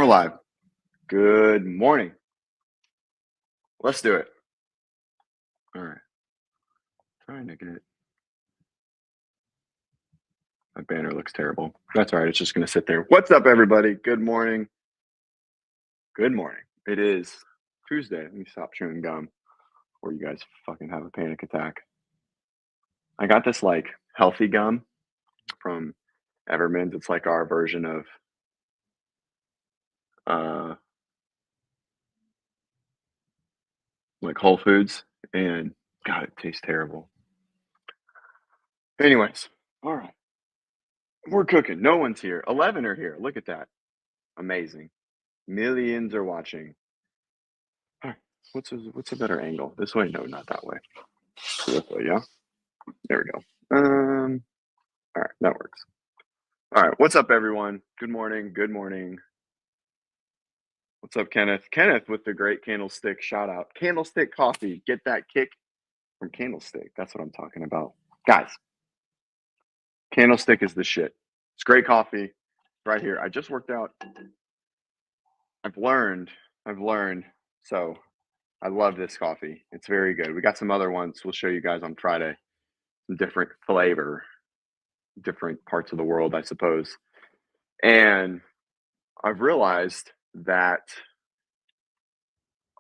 live. Good morning. Let's do it. All right. Trying to get my banner looks terrible. That's all right. It's just going to sit there. What's up, everybody? Good morning. Good morning. It is Tuesday. Let me stop chewing gum before you guys fucking have a panic attack. I got this like healthy gum from Everman's. It's like our version of like Whole Foods, and God, it tastes terrible. Anyways, all right. We're cooking. No one's here. 11 are here. Look at that. Amazing. Millions are watching. All right. What's a better angle? This way? No, not that way. This way, yeah. There we go. All right, that works. All right. What's up, everyone? Good morning. Good morning. What's up, Kenneth? Kenneth with the great Candlestick shout out. Candlestick coffee. Get that kick from Candlestick. That's what I'm talking about. Guys, Candlestick is the shit. It's great coffee right here. I just worked out. I've learned. So I love this coffee. It's very good. We got some other ones we'll show you guys on Friday. Some different flavor, different parts of the world, I suppose. And I've realized that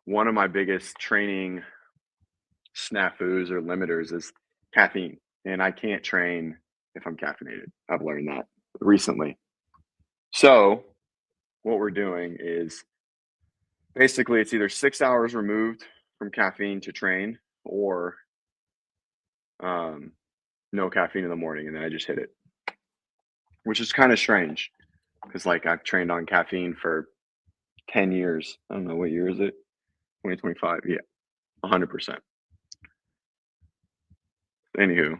one of my biggest training snafus or limiters is caffeine. And I can't train if I'm caffeinated. I've learned that recently. So what we're doing is basically it's either 6 hours removed from caffeine to train, or no caffeine in the morning, and then I just hit it, which is kind of strange because like I've trained on caffeine for 10 years. I don't know, what year is it? 2025. Yeah, 100%. Anywho,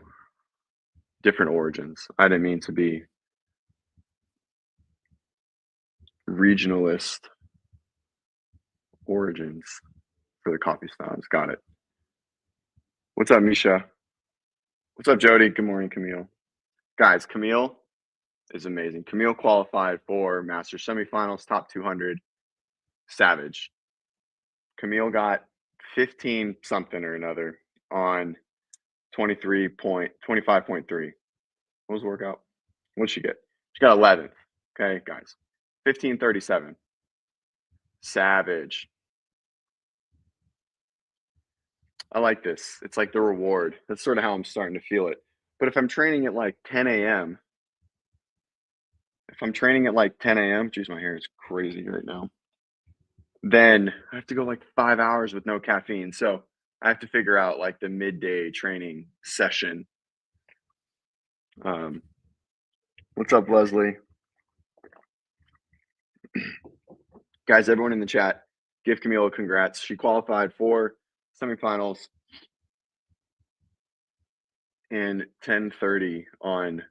different origins. I didn't mean to be regionalist origins for the coffee styles. Got it. What's up, Misha? What's up, Jody? Good morning, Camille. Guys, Camille is amazing. Camille qualified for Masters semifinals, top 200. Savage. Camille got 15 something or another on 25.3. What was the workout? What'd she get? She got 11th. Okay, guys. 15:37. Savage. I like this. It's like the reward. That's sort of how I'm starting to feel it. But if I'm training at like 10 a.m., geez, my hair is crazy right now. Then I have to go like 5 hours with no caffeine. So I have to figure out like the midday training session. What's up, Leslie? Guys, everyone in the chat, give Camille a congrats. She qualified for semifinals in 10:30 on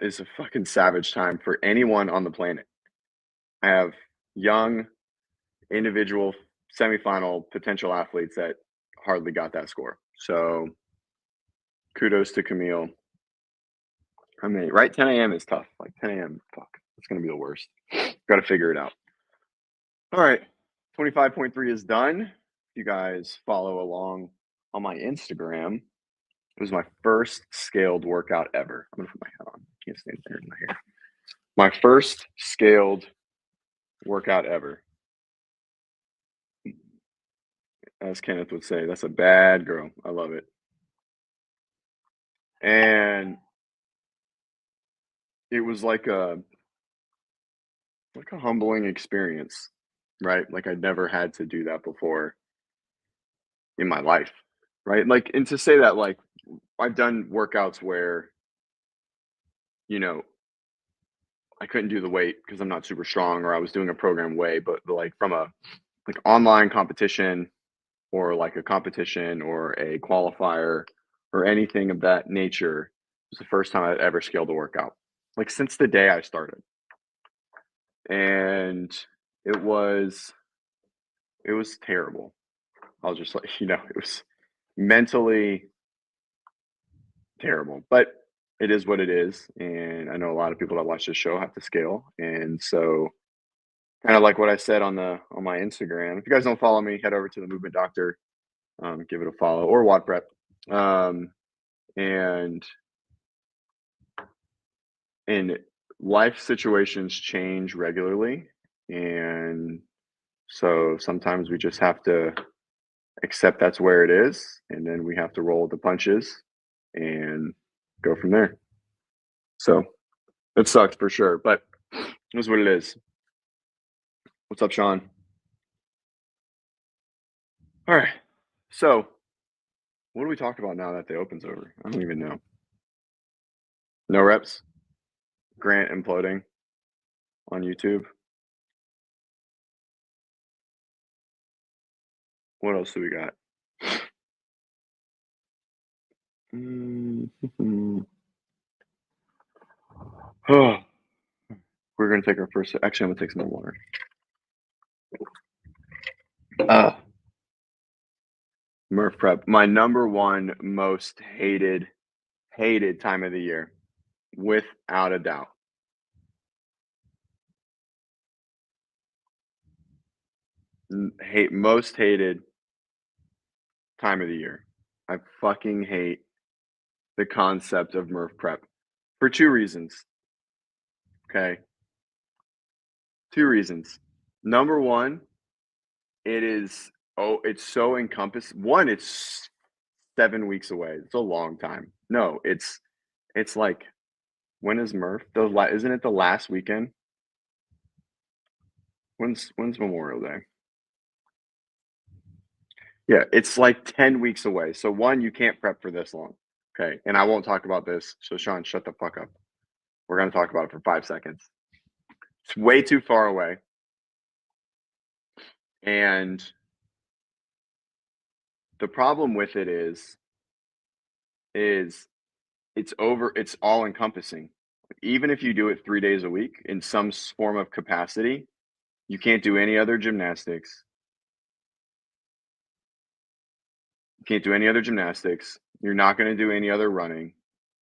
is a fucking savage time for anyone on the planet. I have young individual semifinal potential athletes that hardly got that score. So kudos to Camille. I mean, right? 10 a.m. is tough. Like 10 a.m. Fuck. It's going to be the worst. Got to figure it out. All right. 25.3 is done. If you guys follow along on my Instagram, it was my first scaled workout ever. I'm going to put my hat on. Can't stand there in my hair. My first scaled workout ever. As Kenneth would say, that's a bad girl. I love it. And it was like a humbling experience, right? Like I'd never had to do that before in my life, right? Like, and to say that, like, I've done workouts where, you know, I couldn't do the weight because I'm not super strong, or I was doing a program way, but like from a like online competition or like a competition or a qualifier or anything of that nature, it was the first time I'd ever scaled a workout, like since the day I started. And it was terrible. I'll just let you know, it was mentally terrible, but it is what it is. And I know a lot of people that watch this show have to scale. And so kind of like what I said on my Instagram. If you guys don't follow me, head over to the Movement Doctor, give it a follow, or WODprep. And life situations change regularly, and so sometimes we just have to accept that's where it is, and then we have to roll with the punches and go from there. So it sucks for sure, but it is what it is. What's up, Sean? All right. So what do we talk about now that the Open's over? I don't even know. No reps. Grant imploding on YouTube. What else do we got? Oh, we're gonna take our first. Actually, I'm gonna take some more water. Murph prep, my number one most hated time of the year, without a doubt. Most hated time of the year. I fucking hate the concept of Murph prep for two reasons. Okay. Two reasons. Number one, it's so encompassing. One, it's 7 weeks away. It's a long time. No, it's like, when is Murph? Isn't it the last weekend? When's Memorial Day? Yeah, it's like 10 weeks away. So one, you can't prep for this long. Okay. And I won't talk about this. So Sean, shut the fuck up. We're going to talk about it for 5 seconds. It's way too far away. And the problem with it is it's all encompassing. Even if you do it 3 days a week in some form of capacity, you can't do any other gymnastics. You can't do any other gymnastics. You're not going to do any other running,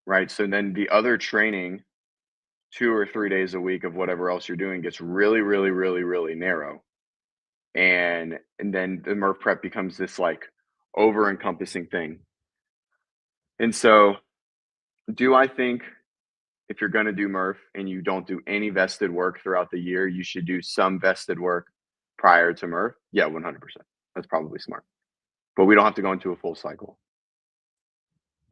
right? So then the other training 2 or 3 days a week of whatever else you're doing gets really, really, really, really narrow. And then the Murph prep becomes this like over encompassing thing. And so do I think if you're going to do Murph and you don't do any vested work throughout the year, you should do some vested work prior to Murph? Yeah, 100%. That's probably smart. But we don't have to go into a full cycle.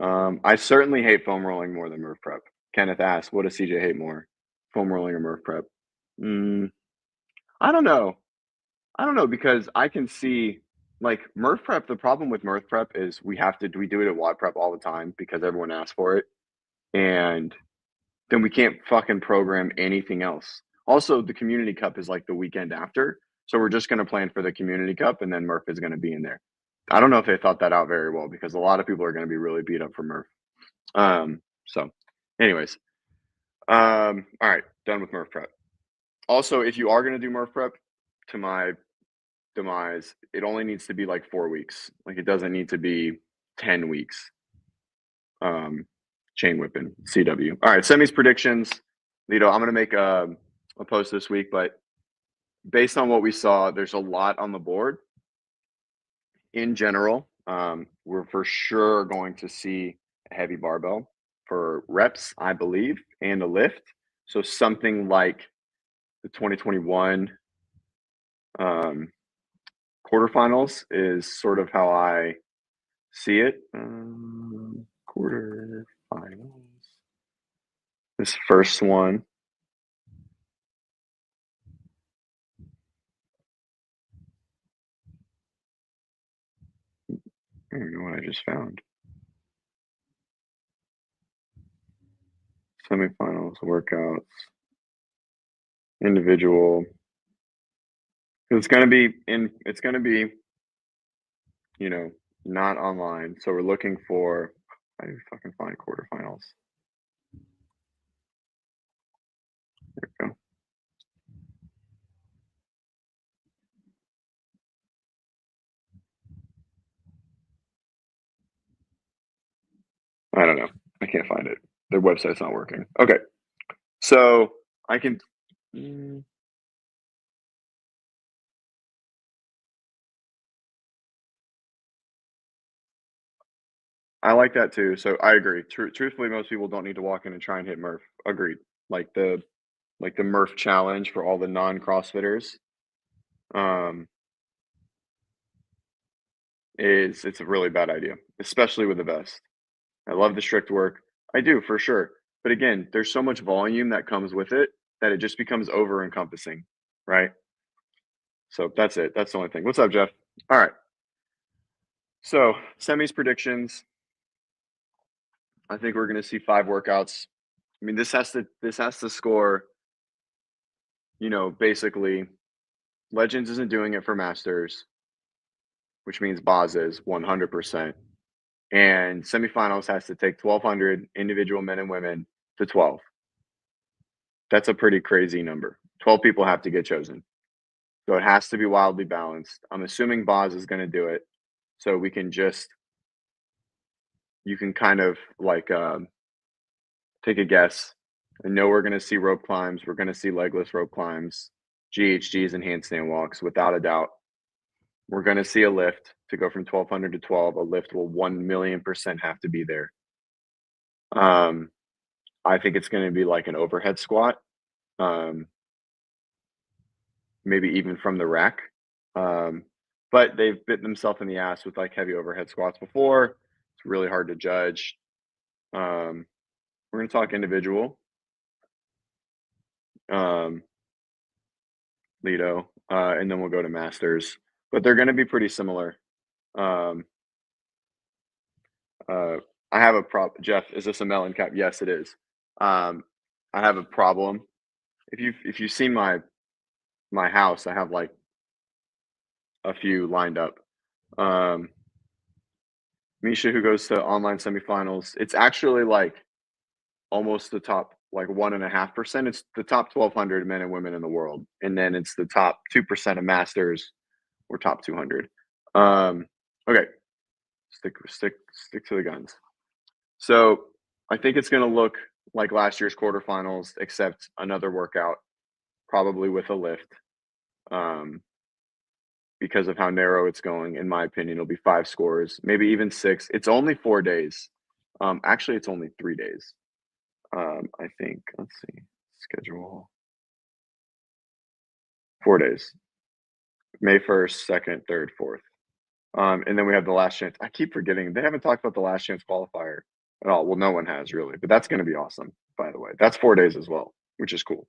I certainly hate foam rolling more than Murph prep. Kenneth asks, what does CJ hate more, foam rolling or Murph prep? I don't know. Because I can see like Murph prep. The problem with Murph prep is we do it at WODprep all the time because everyone asks for it, and then we can't fucking program anything else. Also, the Community Cup is like the weekend after, so we're just going to plan for the Community Cup, and then Murph is going to be in there. I don't know if they thought that out very well because a lot of people are going to be really beat up for Murph. So, anyways, all right, done with Murph prep. Also, if you are going to do Murph prep, to my demise, it only needs to be like 4 weeks. Like it doesn't need to be 10 weeks. Chain whipping, CW. All right, semis predictions. Lito, I'm gonna make a post this week, but based on what we saw, there's a lot on the board. In general, we're for sure going to see a heavy barbell for reps, I believe, and a lift. So something like the 2021 quarterfinals is sort of how I see it. Quarterfinals. This first one. I don't know what I just found. Semifinals, workouts, individual. It's gonna be not online. So we're looking for, how do you fucking find quarterfinals? There we go. I don't know. I can't find it. Their website's not working. Okay. So I can I like that too. So I agree. Truthfully, most people don't need to walk in and try and hit Murph. Agreed. Like the Murph challenge for all the non-CrossFitters, um, it's a really bad idea, especially with the best. I love the strict work. I do for sure. But again, there's so much volume that comes with it that it just becomes over encompassing, right? So that's it. That's the only thing. What's up, Jeff? All right. So semis predictions. I think we're going to see 5 workouts. I mean, this has to score. Basically, Legends isn't doing it for Masters, which means Boz is 100%. And semifinals has to take 1,200 individual men and women to 12. That's a pretty crazy number. 12 people have to get chosen. So it has to be wildly balanced. I'm assuming Boz is going to do it. So you can kind of like take a guess. I know we're going to see rope climbs. We're going to see legless rope climbs, GHGs, and handstand walks without a doubt. We're going to see a lift to go from 1,200 to 12. A lift will 1,000,000% have to be there. I think it's going to be like an overhead squat, maybe even from the rack. But they've bitten themselves in the ass with like heavy overhead squats before. It's really hard to judge. We're going to talk individual, Lido, and then we'll go to Masters. But they're going to be pretty similar. I have a problem. Jeff, is this a melon cap? Yes, it is. I have a problem. If you've seen my house, I have like a few lined up. Misha, who goes to online semifinals, it's actually like almost the top like 1.5%. It's the top 1,200 men and women in the world, and then it's the top 2% of Masters or top 200. Okay, stick to the guns. So I think it's going to look like last year's quarterfinals, except another workout, probably with a lift, because of how narrow it's going. In my opinion, it'll be 5 scores, maybe even 6. It's only 4 days. Actually, it's only 3 days. I think. Let's see. Schedule. 4 days. May 1st, 2nd, 3rd, 4th. And then we have the last chance. I keep forgetting. They haven't talked about the last chance qualifier at all. Well, no one has really, but that's going to be awesome, by the way. That's 4 days as well, which is cool.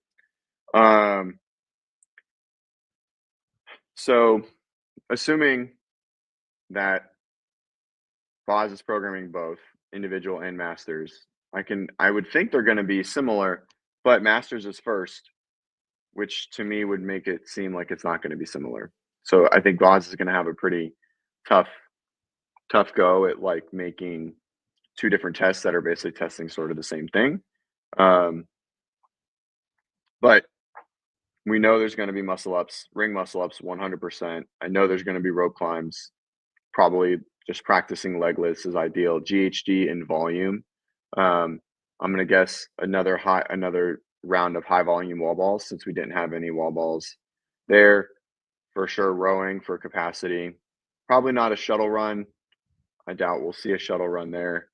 So assuming that Boz is programming both individual and Masters, I would think they're going to be similar, but Masters is first, which to me would make it seem like it's not going to be similar. So I think Boz is going to have a pretty tough go at like making 2 different tests that are basically testing sort of the same thing. But we know there's going to be muscle ups, ring muscle ups, 100%. I know there's going to be rope climbs. Probably just practicing legless is ideal. GHD and volume. I'm going to guess another round of high volume wall balls since we didn't have any wall balls there. For sure, rowing for capacity. Probably not a shuttle run. I doubt we'll see a shuttle run there.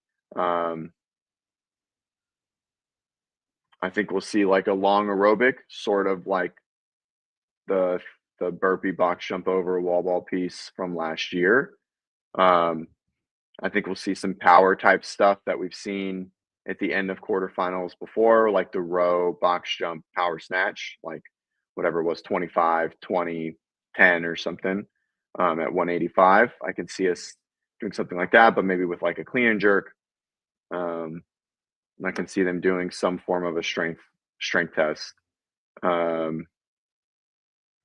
I think we'll see like a long aerobic, sort of like the burpee box jump over wall ball piece from last year. I think we'll see some power type stuff that we've seen at the end of quarterfinals before, like the row, box jump, power snatch, like whatever it was, 25, 20, 10 or something at 185. I can see us doing something like that, but maybe with like a clean and jerk. I can see them doing some form of a strength test.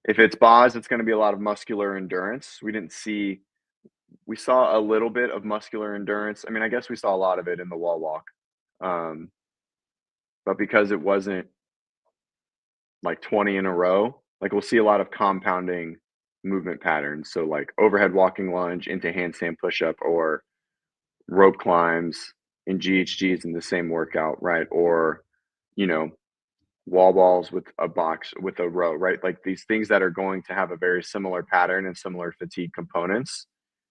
If it's Boz, it's going to be a lot of muscular endurance. We saw a little bit of muscular endurance. I mean, I guess we saw a lot of it in the wall walk. But because it wasn't like 20 in a row, like we'll see a lot of compounding movement patterns. So like overhead walking lunge into handstand push-up or rope climbs and GHGs in the same workout, right? Or, wall balls with a box with a row, right? Like these things that are going to have a very similar pattern and similar fatigue components.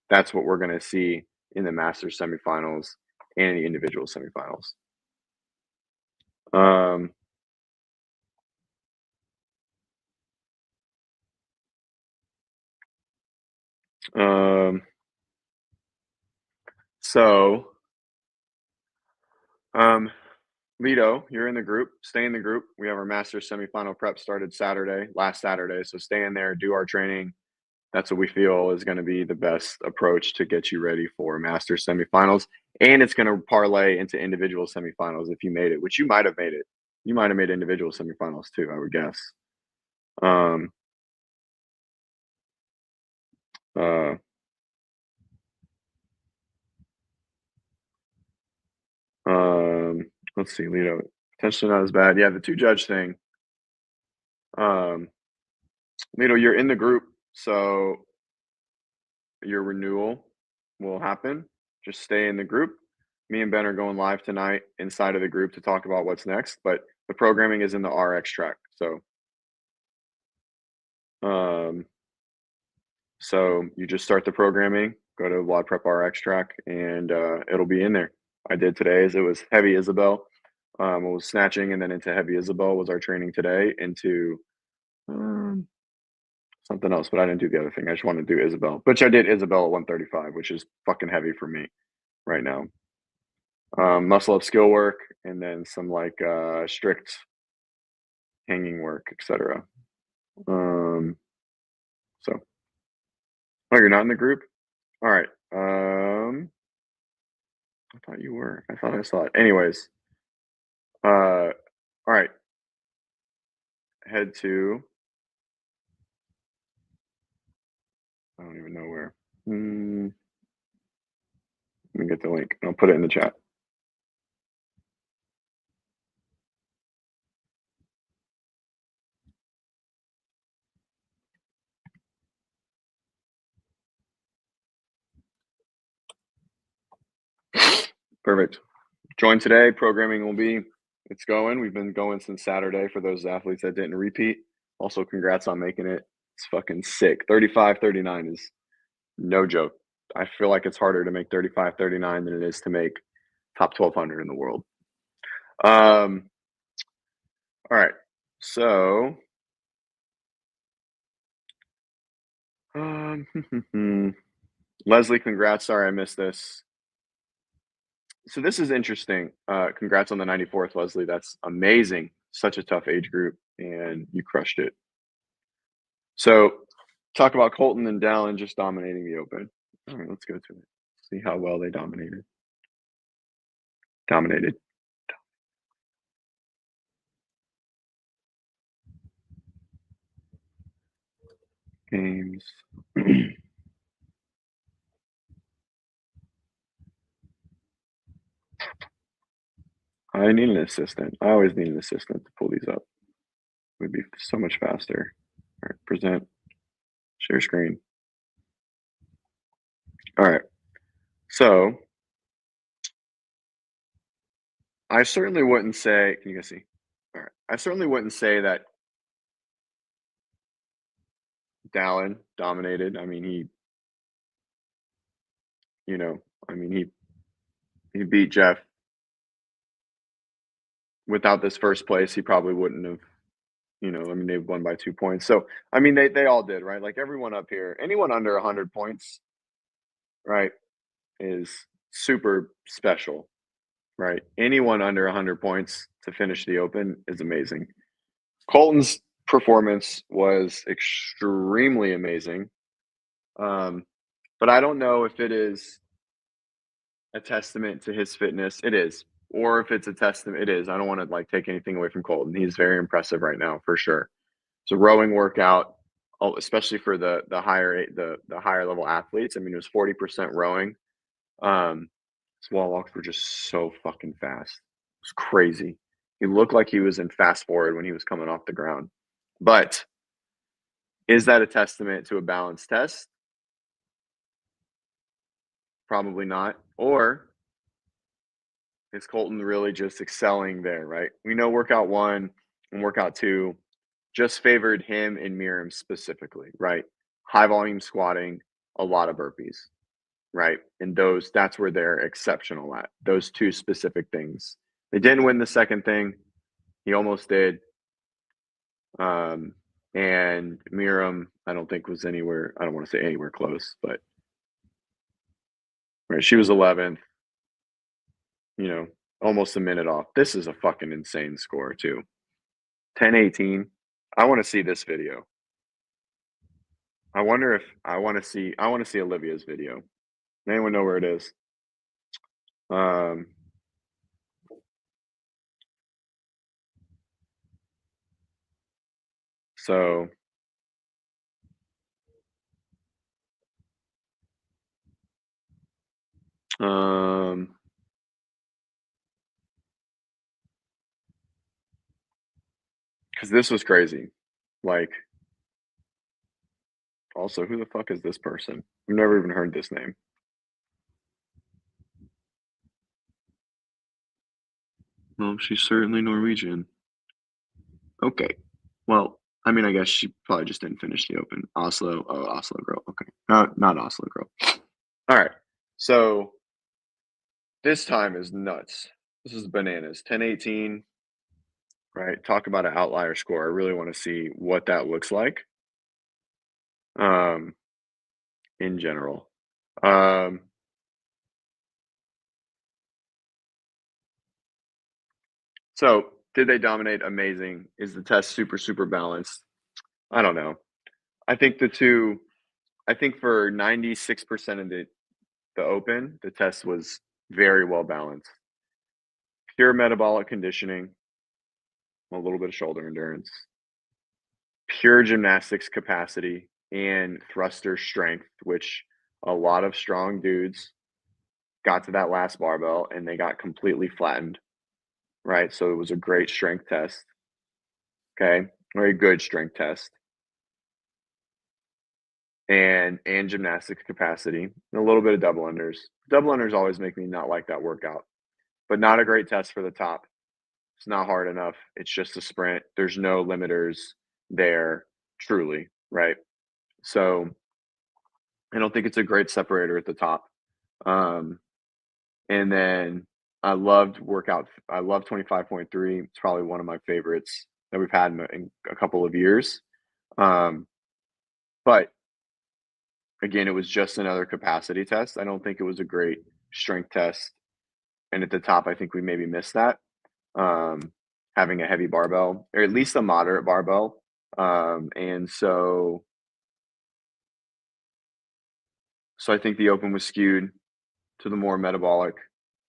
That's what we're going to see in the Masters semifinals and the individual semifinals. So, Lito, you're in the group. Stay in the group. We have our Masters semifinal prep started last Saturday. So stay in there, do our training. That's what we feel is going to be the best approach to get you ready for Masters semifinals. And it's going to parlay into individual semifinals if you made it, which you might have made it. You might have made individual semifinals too, I would guess. Let's see, Lito. Potentially not as bad. Yeah, the two judge thing. Lito, you're in the group, so your renewal will happen. Just stay in the group. Me and Ben are going live tonight inside of the group to talk about what's next, but the programming is in the RX track. So you just start the programming, go to WODprep RX track, and it'll be in there. I did today's. It was heavy Isabel. It was snatching, and then into heavy Isabel was our training today. Into something else, but I didn't do the other thing. I just wanted to do Isabel, which I did Isabel at 135, which is fucking heavy for me right now. Muscle up skill work, and then some like strict hanging work, etc. So, oh, you're not in the group? All right. I thought you were. I thought I saw it. Anyways, all right. Head to. I don't even know where. Let me get the link. I'll put it in the chat. Perfect. Join today. Programming will be. It's going. We've been going since Saturday for those athletes that didn't repeat. Also, congrats on making it. It's fucking sick. 35, 39 is no joke. I feel like it's harder to make 35, 39 than it is to make top 1200 in the world. All right. So, Leslie, congrats. Sorry I missed this. So this is interesting. Congrats on the 94th, Leslie. That's amazing. Such a tough age group, and you crushed it. So talk about Colton and Dallin just dominating the Open. All right, let's go to it. See how well they dominated. Games. I need an assistant. I always need an assistant to pull these up. It would be so much faster. All right, present. Share screen. All right. So I certainly wouldn't say, can you guys see? All right. I certainly wouldn't say that Dallin dominated. I mean, he beat Jeff. Without this first place, he probably wouldn't have, they won by 2 points. So, I mean, they all did, right? Like everyone up here, anyone under 100 points, right, is super special, right? Anyone under 100 points to finish the Open is amazing. Colton's performance was extremely amazing. But I don't know if it is a testament to his fitness. It is. Or if it's a testament, it is. I don't want to like take anything away from Colton. He's very impressive right now, for sure. It's a rowing workout, especially for the higher level athletes. I mean, it was 40% rowing. His wall walks were just so fucking fast. It's crazy. He looked like he was in fast forward when he was coming off the ground. But is that a testament to a balanced test? Probably not. Or is Colton really just excelling there, right? We know workout 1 and workout 2 just favored him and Miriam specifically, right? High volume squatting, a lot of burpees. right? And that's where they're exceptional at, those two specific things. They didn't win the second thing. He almost did. And Miriam, I don't think was anywhere. I don't want to say anywhere close, but right, she was 11th. Almost a minute off. This is a fucking insane score too. 10:18. I want to see this video. I wonder if I want to see Olivia's video. Anyone know where it is? Um, so because this was crazy. Like, also, who the fuck is this person? I've never even heard this name. Well, she's certainly Norwegian. Okay. Well, I mean, I guess she probably just didn't finish the Open. Oslo. Oh, Oslo girl. Okay. Not Oslo girl. All right. So this time is nuts. This is bananas. 10:18. Right. Talk about an outlier score. I really want to see what that looks like. In general. So did they dominate? Amazing. Is the test super, super balanced? I don't know. I think for 96% of the Open, the test was very well balanced. Pure metabolic conditioning, a little bit of shoulder endurance, pure gymnastics capacity, and thruster strength, which a lot of strong dudes got to that last barbell and they got completely flattened, right? So it was a great strength test. Okay. Very good strength test. And gymnastics capacity, and a little bit of double unders. Double unders always make me not like that workout, but not a great test for the top. It's not hard enough. It's just a sprint. There's no limiters there, truly, right? So I don't think it's a great separator at the top. And then I love 25.3. It's probably one of my favorites that we've had in a couple of years. But again, it was just another capacity test. I don't think it was a great strength test. And at the top, I think we maybe missed that. Having a heavy barbell, or at least a moderate barbell. And so I think the Open was skewed to the more metabolic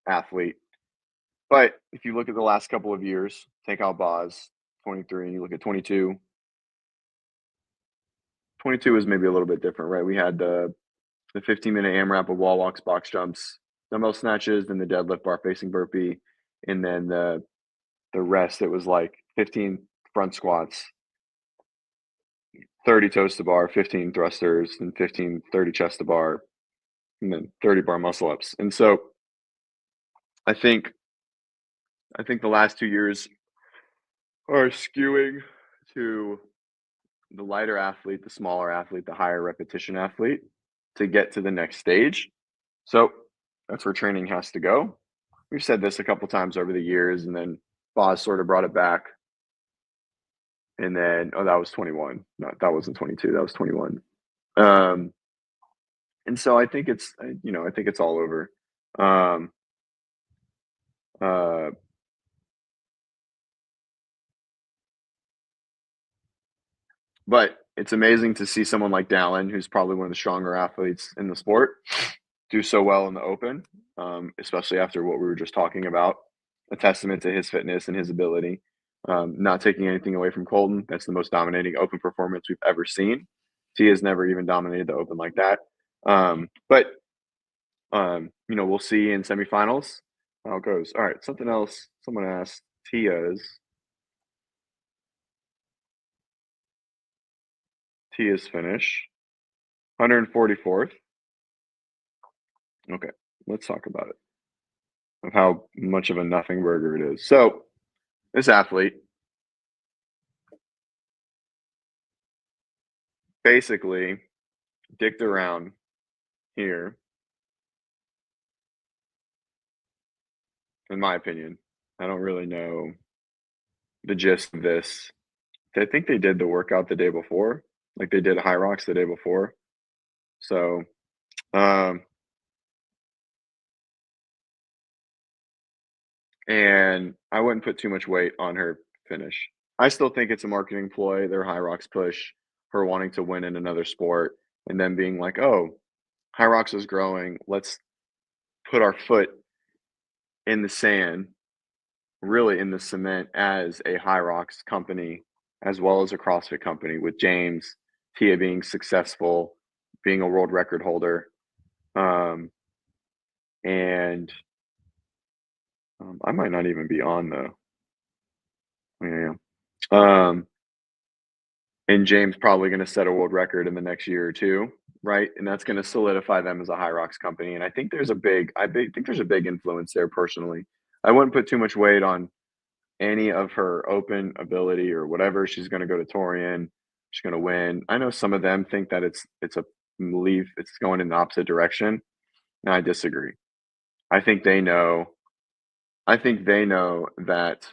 athlete. But if you look at the last couple of years, take out Boz, 23, you look at 22. 22 is maybe a little bit different, right? We had the 15-minute AMRAP of wall walks, box jumps, dumbbell snatches, then the deadlift bar facing burpee, and then the rest, it was like 15 front squats, 30 toes to bar, 15 thrusters, and 30 chest to bar, and then 30 bar muscle ups. And so I think the last 2 years are skewing to the lighter athlete, the smaller athlete, the higher repetition athlete to get to the next stage. So that's where training has to go. We've said this a couple times over the years, and then Boz sort of brought it back. And then, that was 21. No, that wasn't 22. That was 21. And so I think it's all over. Uh, but it's amazing to see someone like Dallin, who's probably one of the stronger athletes in the sport, do so well in the Open, especially after what we were just talking about. A testament to his fitness and his ability. Not taking anything away from Colton. That's the most dominating Open performance we've ever seen. He has never even dominated the Open like that. But we'll see in semifinals how it goes. All right, something else. Someone asked Tia's finish, 144th. Okay, let's talk about it. Of how much of a nothing burger it is. So this athlete basically dicked around here in my opinion. I don't really know the gist of this. I think they did the workout the day before, like, they did High Rocks the day before. So, um and I wouldn't put too much weight on her finish. I still think it's a marketing ploy, their High Rocks push, her wanting to win in another sport, and then being like, "Oh, High Rocks is growing. Let's put our foot in the sand, really in the cement as a High Rocks company, as well as a CrossFit company with James, Tia being successful, being a world record holder, um, and I might not even be on the yeah. And James probably going to set a world record in the next year or two, right? And that's going to solidify them as a High Rocks company. And I think think there's a big influence there personally. I wouldn't put too much weight on any of her open ability or whatever. She's going to go to Torian. She's going to win. I know some of them think that it's a leave. It's going in the opposite direction. And I disagree. I think they know. I think they know that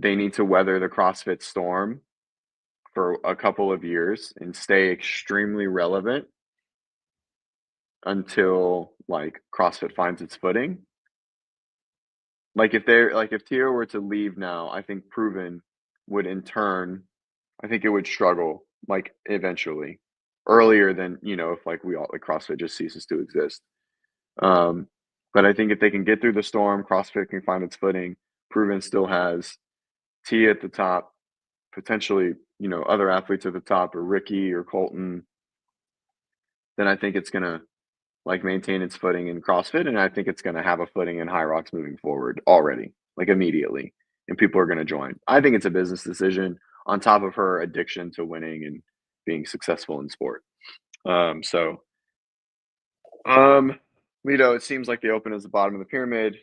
they need to weather the CrossFit storm for a couple of years and stay extremely relevant until like CrossFit finds its footing. Like if Tia were to leave now, I think Proven would in turn, I think it would struggle like eventually earlier than, if like we all like CrossFit just ceases to exist. Um, but I think if they can get through the storm, CrossFit can find its footing. Proven still has Tia at the top, potentially, other athletes at the top or Ricky or Colton, then I think it's gonna like maintain its footing in CrossFit, and I think it's gonna have a footing in High Rocks moving forward already, like immediately, and people are gonna join. I think it's a business decision on top of her addiction to winning and being successful in sport. So, um, it seems like the Open is the bottom of the pyramid.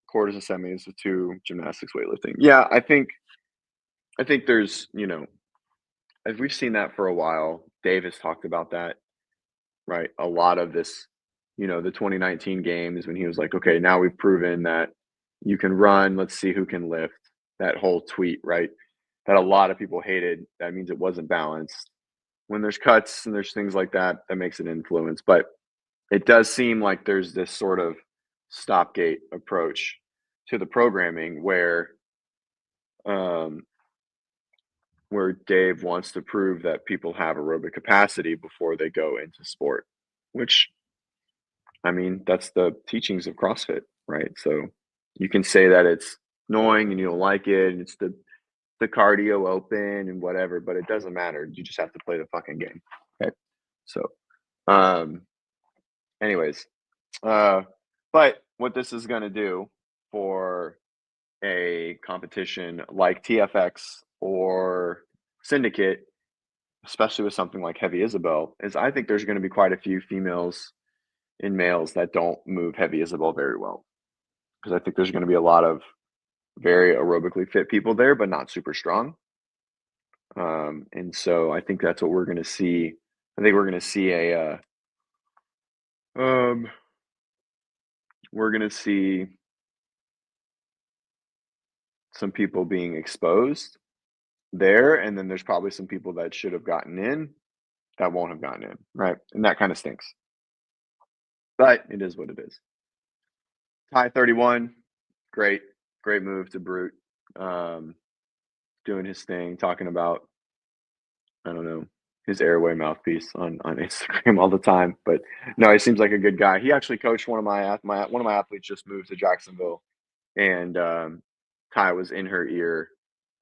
Quarters and semis, the two gymnastics, weightlifting. Yeah, I think there's, as we've seen that for a while. Dave has talked about that. Right? A lot of this, the 2019 games when he was like, "Okay, now we've proven that you can run, let's see who can lift." That whole tweet, right? That a lot of people hated. That means it wasn't balanced. When there's cuts and there's things like that, that makes an influence. But it does seem like there's this sort of stopgate approach to the programming um, where Dave wants to prove that people have aerobic capacity before they go into sport, which I mean, that's the teachings of CrossFit, right? So you can say that it's annoying and you don't like it, and it's the cardio open and whatever, but it doesn't matter. You just have to play the fucking game. Okay. So um anyways, uh but what this is gonna do for a competition like TFX or Syndicate, especially with something like Heavy Isabel, is I think there's gonna be quite a few females and males that don't move Heavy Isabel very well. Because I think there's going to be a lot of very aerobically fit people there, but not super strong. And so I think that's what we're going to see. I think um, we're going to see some people being exposed there, and then there's probably some people that should have gotten in that won't have gotten in, right? And that kind of stinks, but it is what it is. Tie 31, great, great move to Brute, um, doing his thing, talking about I don't know, his airway mouthpiece on Instagram all the time. But no, he seems like a good guy. He actually coached one of my athletes just moved to Jacksonville, and Ty was in her ear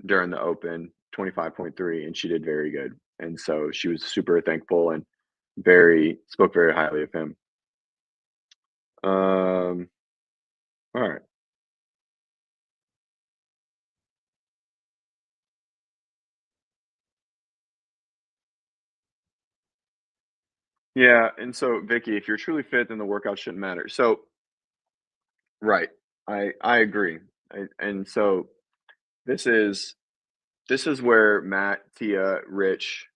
during the Open 25.3, and she did very good. And so she was super thankful and very spoke very highly of him. All right. Yeah, and so Vicky, if you're truly fit, then the workout shouldn't matter. So right, I agree, and so this is This is where Matt, Tia, Rich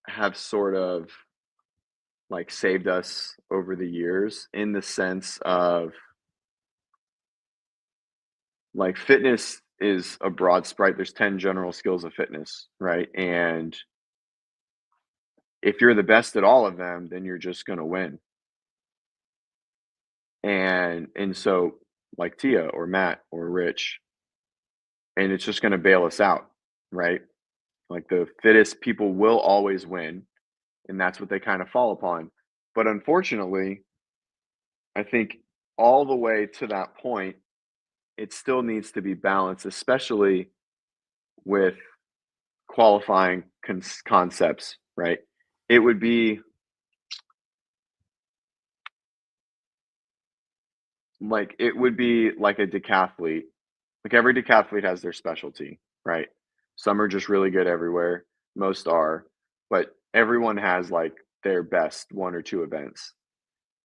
have sort of like saved us over the years in the sense of like fitness is a broad sprite. There's 10 general skills of fitness, right? And if you're the best at all of them, then you're just going to win. And so like Tia or Matt or Rich, and it's just going to bail us out, right? Like the fittest people will always win, and that's what they kind of fall upon. But unfortunately, I think all the way to that point, it still needs to be balanced, especially with qualifying concepts, right? It would be like a decathlete. Like every decathlete has their specialty, right? Some are just really good everywhere, most are, but everyone has like their best one or two events.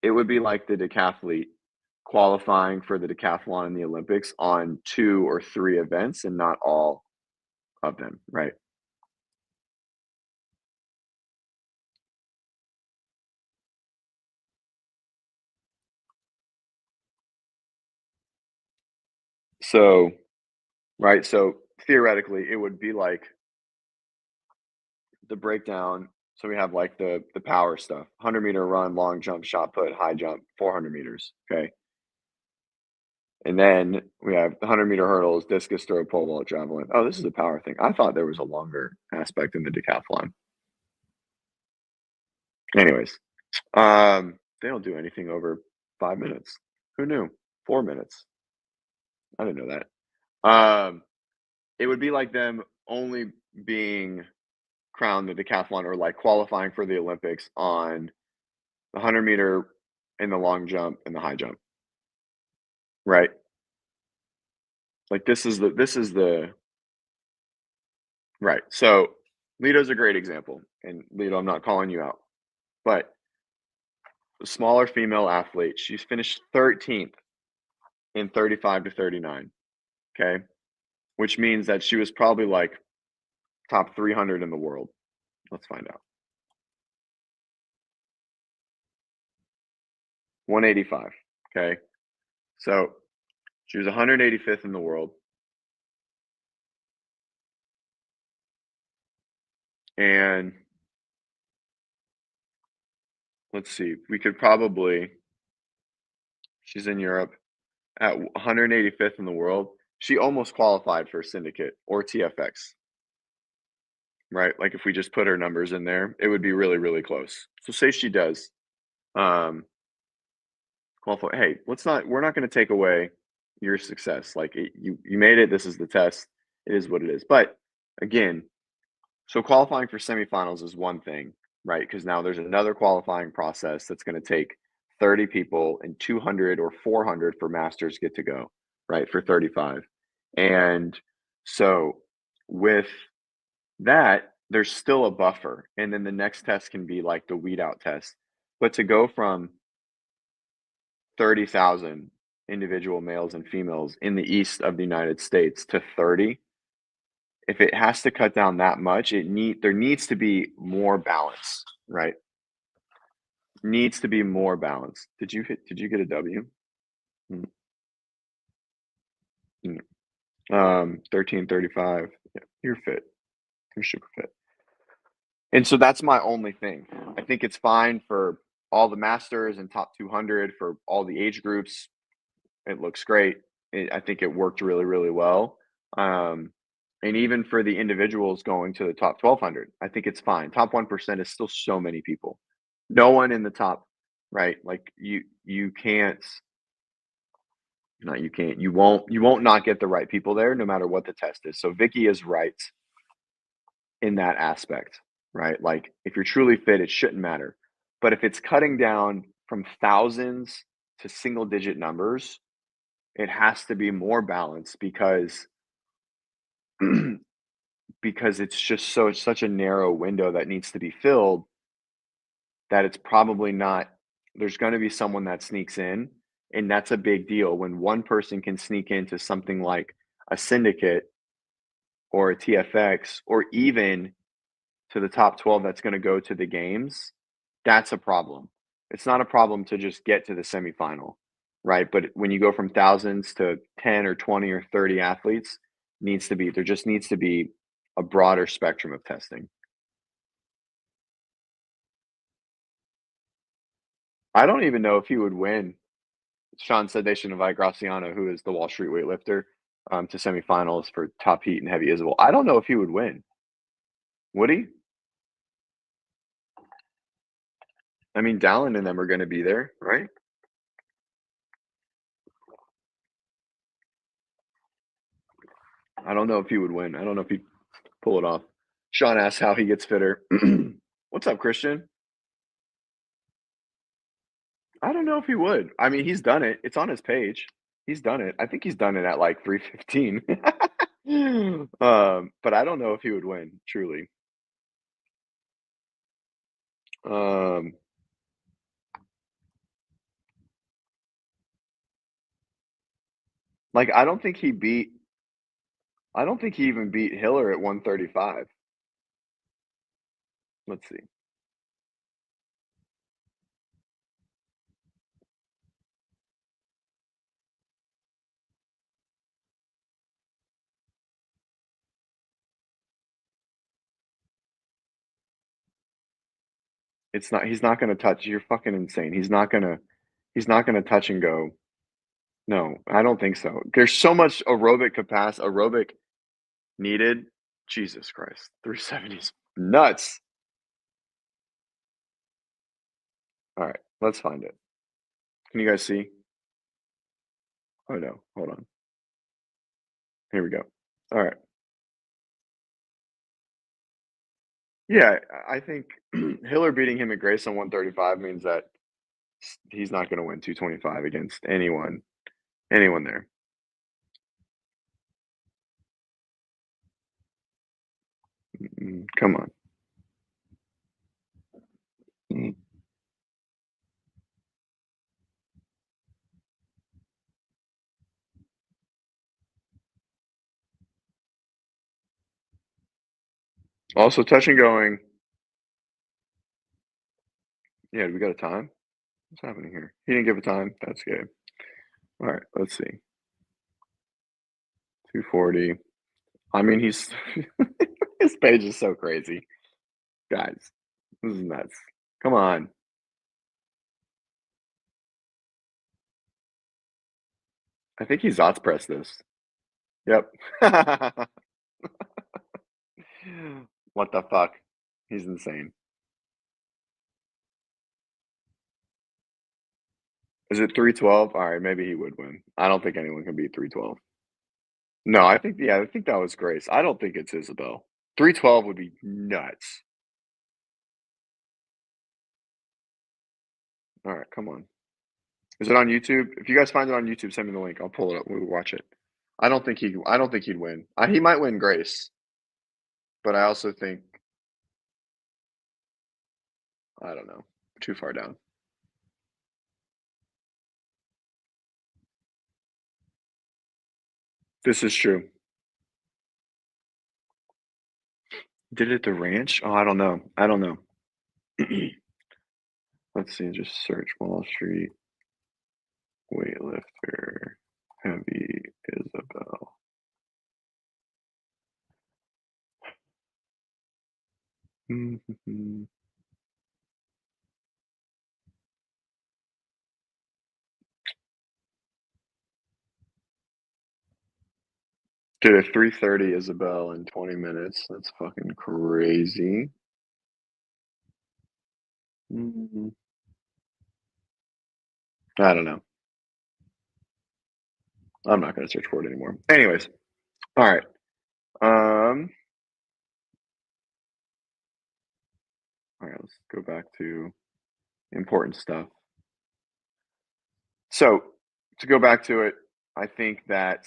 It would be like the decathlete qualifying for the decathlon in the Olympics on two or three events and not all of them, right? So, right, so theoretically, it would be like the breakdown. So we have like the power stuff: 100-meter run, long jump, shot put, high jump, 400 meters. Okay, and then we have the 100-meter hurdles, discus throw, pole vault, javelin. Oh, this is a power thing. I thought there was a longer aspect in the decathlon. Anyways, they don't do anything over 5 minutes. Who knew? 4 minutes. I didn't know that. It would be like them only being crowned the decathlon or like qualifying for the Olympics on the 100-meter and the long jump and the high jump, right? Like this is the right. So Lito's a great example, and Lito, I'm not calling you out, but the smaller female athlete, she's finished 13th in 35 to 39. Okay, which means that she was probably like top 300 in the world. Let's find out. 185. Okay, so she was 185th in the world, and let's see, we could probably. She's in Europe at 185th in the world. She almost qualified for Syndicate or TFX, right? Like if we just put her numbers in there, it would be really, really close. So say she does um, qualify. Hey, let's not. We're not going to take away your success. Like you made it. This is the test. It is what it is. But again, so qualifying for semifinals is one thing, right? Because now there's another qualifying process that's going to take 30 people and 200 or 400 for masters get to go, right? For 35. And so with that, there's still a buffer. And then the next test can be like the weed out test. But to go from 30,000 individual males and females in the east of the United States to 30, if it has to cut down that much, there needs to be more balance, right? Needs to be more balance. Did you get a W? Mm, mm. 1335. Yeah, you're fit. You're super fit. And so that's my only thing. I think it's fine for all the masters and top 200 for all the age groups. It looks great. I think it worked really, really well. Um, and even for the individuals going to the top 1200, I think it's fine. Top 1% is still so many people. No one in the top, right? Like you can't, not you can't, you won't not get the right people there no matter what the test is. So Vicky is right in that aspect, right? Like if you're truly fit, it shouldn't matter. But if it's cutting down from thousands to single digit numbers, it has to be more balanced because it's just such a narrow window that needs to be filled that it's probably not. There's going to be someone that sneaks in, and that's a big deal when one person can sneak into something like a syndicate or a TFX or even to the top 12 that's going to go to the games. That's a problem. It's not a problem to just get to the semifinal, right? But when you go from thousands to 10 or 20 or 30 athletes, there just needs to be a broader spectrum of testing. I don't even know if he would win. Sean said they should invite Graciano, who is the Wall Street weightlifter, to semifinals for top heat and heavy Isabel. I don't know if he would win. Would he? I mean, Dallin and them are going to be there, right? I don't know if he would win. I don't know if he'd pull it off. Sean asks how he gets fitter. What's up, Christian? I don't know if he would. I mean, he's done it. It's on his page. He's done it. I think he's done it at like 3:15. But I don't know if he would win, truly. Um, like I don't think he even beat Hiller at 135. Let's see. He's not gonna touch. You're fucking insane. He's not gonna touch and go. No, I don't think so. There's so much aerobic needed. Jesus Christ. 370's nuts. All right, let's find it. Can you guys see? Oh no, hold on. Here we go. All right. Yeah, I think Hiller beating him at Grace on 135 means that he's not going to win 225 against anyone there. Come on. Mm. Also, touch and going. Yeah, do we got a time? What's happening here? He didn't give a time. That's good. All right, let's see. 240. I mean, his page is so crazy, guys. This is nuts. Come on. I think he's Zots pressed this. Yep. What the fuck? He's insane. Is it 312? All right, maybe he would win. I don't think anyone can beat 312. No, I think that was Grace. I don't think it's Isabel. 312 would be nuts. All right, come on. Is it on YouTube? If you guys find it on YouTube, send me the link. I'll pull it up. We'll watch it. I don't think he'd win. He might win Grace, but I also think I don't know. Too far down. This is true. Did it at the ranch? Oh, I don't know. I don't know. Let's see. Just search Wall Street weightlifter heavy Isabel. Did a 3:30 Isabel in 20 minutes. That's fucking crazy. Mhm. I don't know. I'm not gonna search for it anymore. Anyways, all right. All right. Let's go back to important stuff. So to go back to it, I think that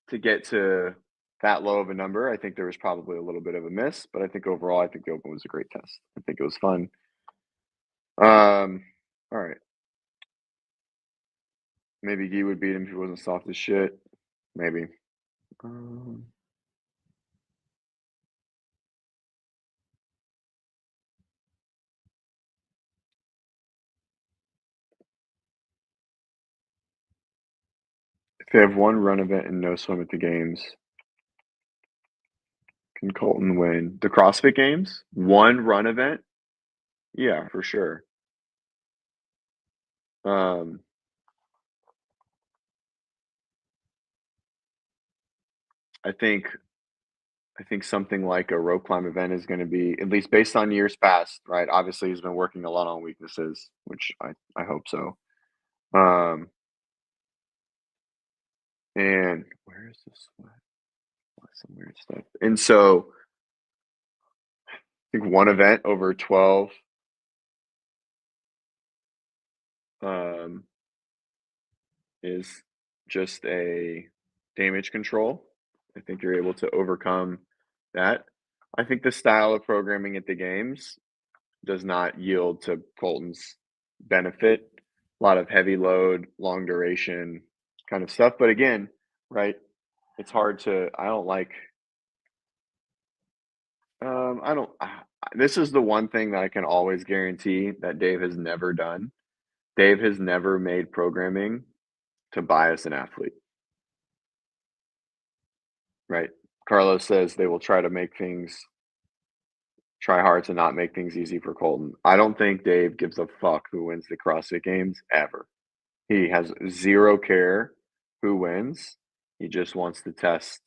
to get to that low of a number, I think there was probably a little bit of a miss, but I think overall, I think the Open was a great test. I think it was fun. All right. Maybe Guy would beat him if he wasn't soft as shit. Maybe. Um, If they have one run event and no swim at the games, can Colton win the CrossFit Games? One run event? Yeah, for sure. Um, I think I think something like a rope climb event is going to be, at least based on years past, right? Obviously, he's been working a lot on weaknesses, which I hope so. Um, and where is this? Some weird stuff. And so I think one event over 12 um, is just a damage control. I think you're able to overcome that. I think the style of programming at the games does not yield to Colton's benefit. A lot of heavy load, long duration kind of stuff. But again, right, it's hard to, I don't like, I don't, this is the one thing that I can always guarantee that Dave has never done. Dave has never made programming to bias an athlete, right? Carlos says they will try hard to not make things easy for Colton. I don't think Dave gives a fuck who wins the CrossFit Games ever. He has zero care who wins. He just wants the test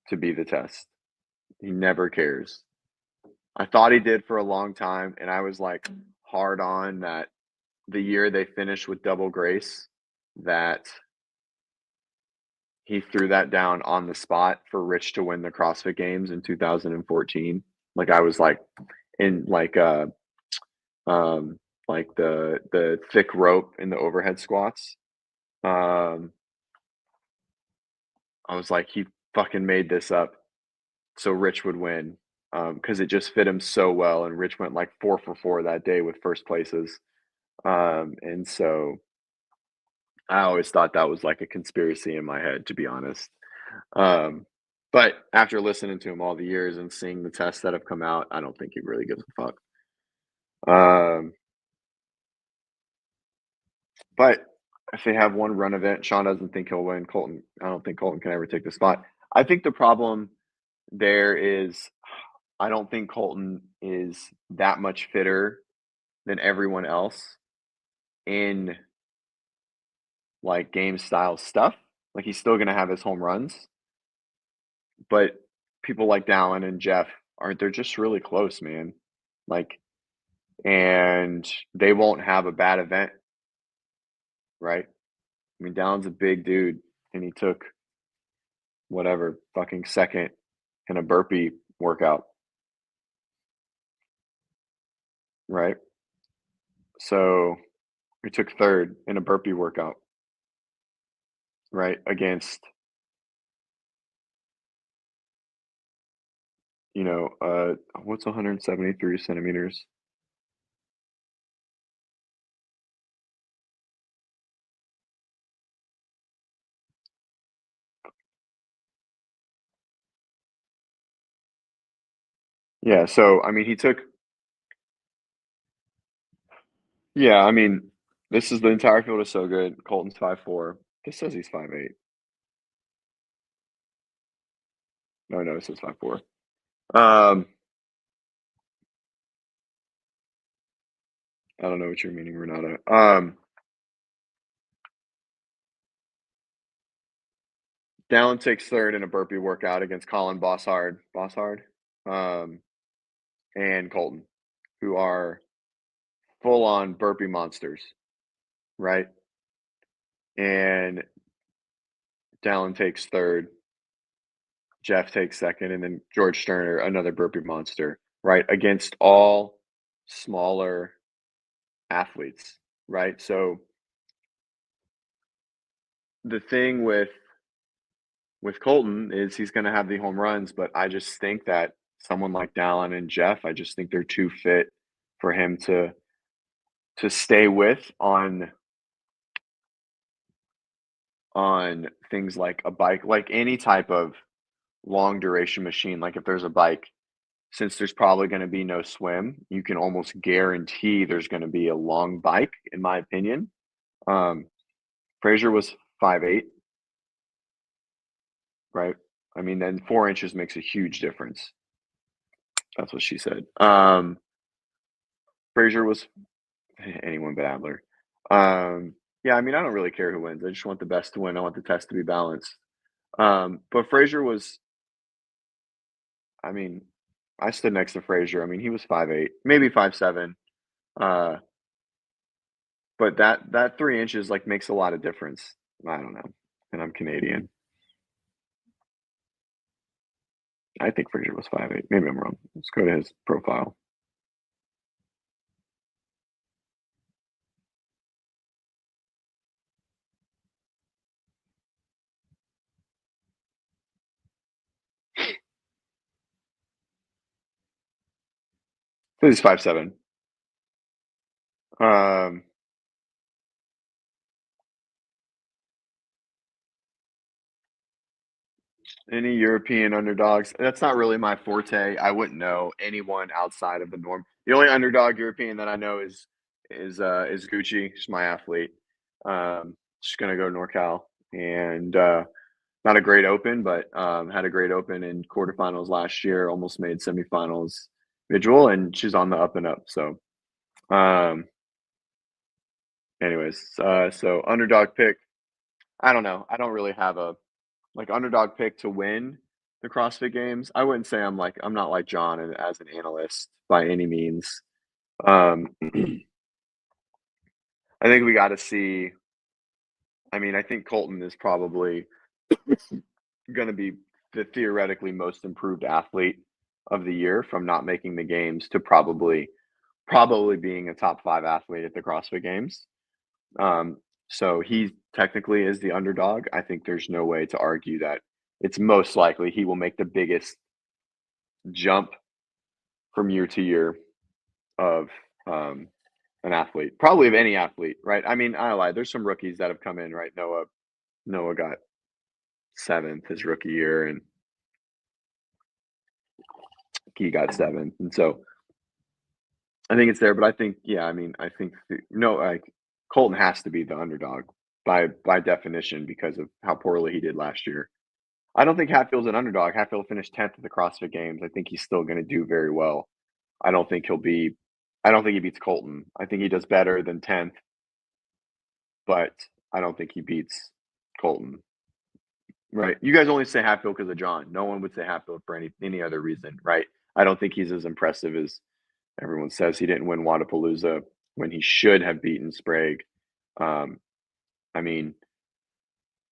to be the test. He never cares. I thought he did for a long time, and I was like hard on that the year they finished with double grace, that he threw that down on the spot for Rich to win the CrossFit Games in 2014. Like I was like in um like the thick rope in the overhead squats. Um I was like, he fucking made this up so Rich would win, because it just fit him so well. And Rich went like 4 for 4 that day with first places. And so I always thought that was like a conspiracy in my head, to be honest. Um, but after listening to him all the years and seeing the tests that have come out, I don't think he really gives a fuck. Um, but if they have one run event, Sean doesn't think he'll win. Colton, I don't think Colton can ever take the spot. I think the problem there is, I don't think Colton is that much fitter than everyone else in like game style stuff. Like he's still going to have his home runs, but people like Dallin and Jeff aren't, they're just really close, man. Like, and they won't have a bad event, right? I mean, Dallin's a big dude and he took whatever fucking second in a burpee workout, right? So he took third in a burpee workout, right? Against, what's 173 centimeters? Yeah. So, I mean, yeah, I mean, this is the entire field is so good. Colton's 5'4". This says he's 5'8". No, it says 5'4". Um, I don't know what you're meaning, Renata. Dallin takes third in a burpee workout against Colin Bossard, um, and Colton, who are full on burpee monsters, right? And Dallin takes third, Jeff takes second, and then George Sterner, another burpee monster, right? Against all smaller athletes, right? So the thing with Colton is he's going to have the home runs, but I just think that someone like Dallin and Jeff, I just think they're too fit for him to stay with on things like a bike, like any type of long duration machine. Like if there's a bike, since there's probably going to be no swim, you can almost guarantee there's going to be a long bike, in my opinion. Um, Frazier was 5'8". right? I mean, then 4 inches makes a huge difference. That's what she said. Frazier was anyone but Adler. Yeah, I mean, I don't really care who wins. I just want the best to win. I want the test to be balanced. But Frazier was, I mean, I stood next to Frazier. I mean, he was 5'8", maybe 5'7". Uh, but that 3 inches like makes a lot of difference. I don't know. And I'm Canadian. I think Frazier was 5'8". Maybe I'm wrong. Let's go to his profile. So he's 5'7". Um, any European underdogs? That's not really my forte. I wouldn't know anyone outside of the norm. The only underdog European that I know is Gucci. She's my athlete. She's gonna go NorCal and not a great open, but had a great open in quarterfinals last year. Almost made semifinals individual, and she's on the up and up. So, um, anyways, so underdog pick. I don't know. I don't really have a like underdog pick to win the CrossFit Games. I wouldn't say I'm not like John and as an analyst by any means. I think we got to see. I mean, I think Colton is probably going to be the theoretically most improved athlete of the year from not making the games to probably being a top 5 athlete at the CrossFit Games. Um, so he technically is the underdog. I think there's no way to argue that it's most likely he will make the biggest jump from year to year of an athlete, probably of any athlete, right? I mean, I lied. There's some rookies that have come in, right? Noah got 7th his rookie year, and he got 7th, and so I think it's there. But I think, yeah, I mean, I think no, like Colton has to be the underdog by definition because of how poorly he did last year. I don't think Hatfield's an underdog. Hatfield finished 10th at the CrossFit Games. I think he's still going to do very well. I don't think he'll be. I don't think he beats Colton. I think he does better than 10th, but I don't think he beats Colton. Right? You guys only say Hatfield because of John. No one would say Hatfield for any other reason, right? I don't think he's as impressive as everyone says. He didn't win Wadapalooza when he should have beaten Sprague. Um, I mean,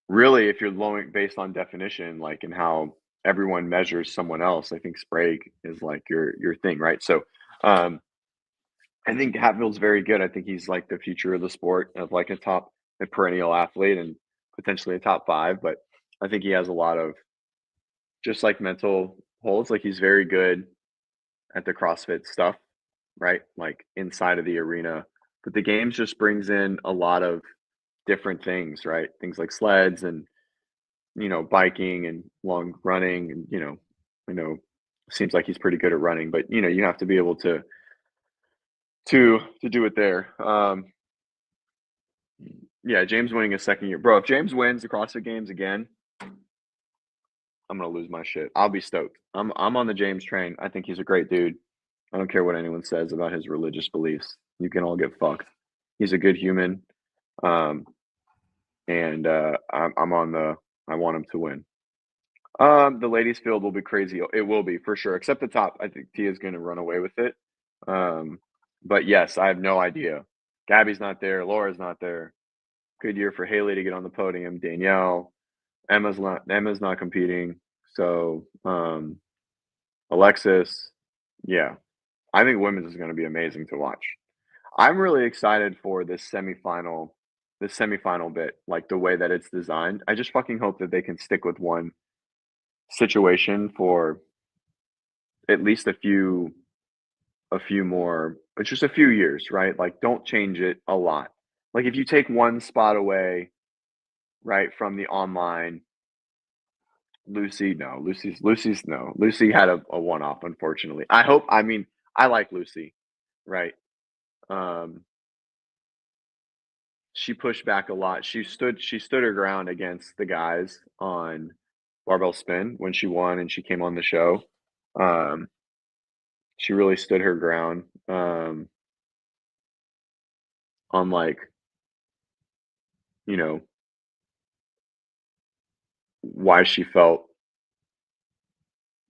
really, if you're lowering based on definition, like and how everyone measures someone else, I think Sprague is like your thing, right? So um, I think Hatfield's very good. I think he's like the future of the sport of like a perennial athlete and potentially a top 5. But I think he has a lot of just like mental holds. Like he's very good at the CrossFit stuff, right? Like inside of the arena. But the games just brings in a lot of different things, right? Things like sleds and biking and long running and I know seems like he's pretty good at running, but you have to be able to do it there. Yeah, James winning his second year. Bro, if James wins the CrossFit Games again, I'm gonna lose my shit. I'll be stoked. I'm on the James train. I think he's a great dude. I don't care what anyone says about his religious beliefs. You can all get fucked. He's a good human. Um, and I'm on the I want him to win. The ladies field will be crazy. It will be for sure. Except the top. I think Tia's gonna run away with it. Um, but yes, I have no idea. Gabby's not there, Laura's not there. Good year for Haley to get on the podium. Danielle. Emma's not competing. So Alexis, yeah. I think women's is gonna be amazing to watch. I'm really excited for this semifinal bit, like the way that it's designed. I just fucking hope that they can stick with one situation for at least a few more, but just a few years, right? Like don't change it a lot. Like if you take one spot away, right, from the online, Lucy's no. Lucy had a one off, unfortunately. I like Lucy, right? Um she pushed back a lot. She stood her ground against the guys on barbell spin when she won and she came on the show. Um, she really stood her ground on like, you know, why she felt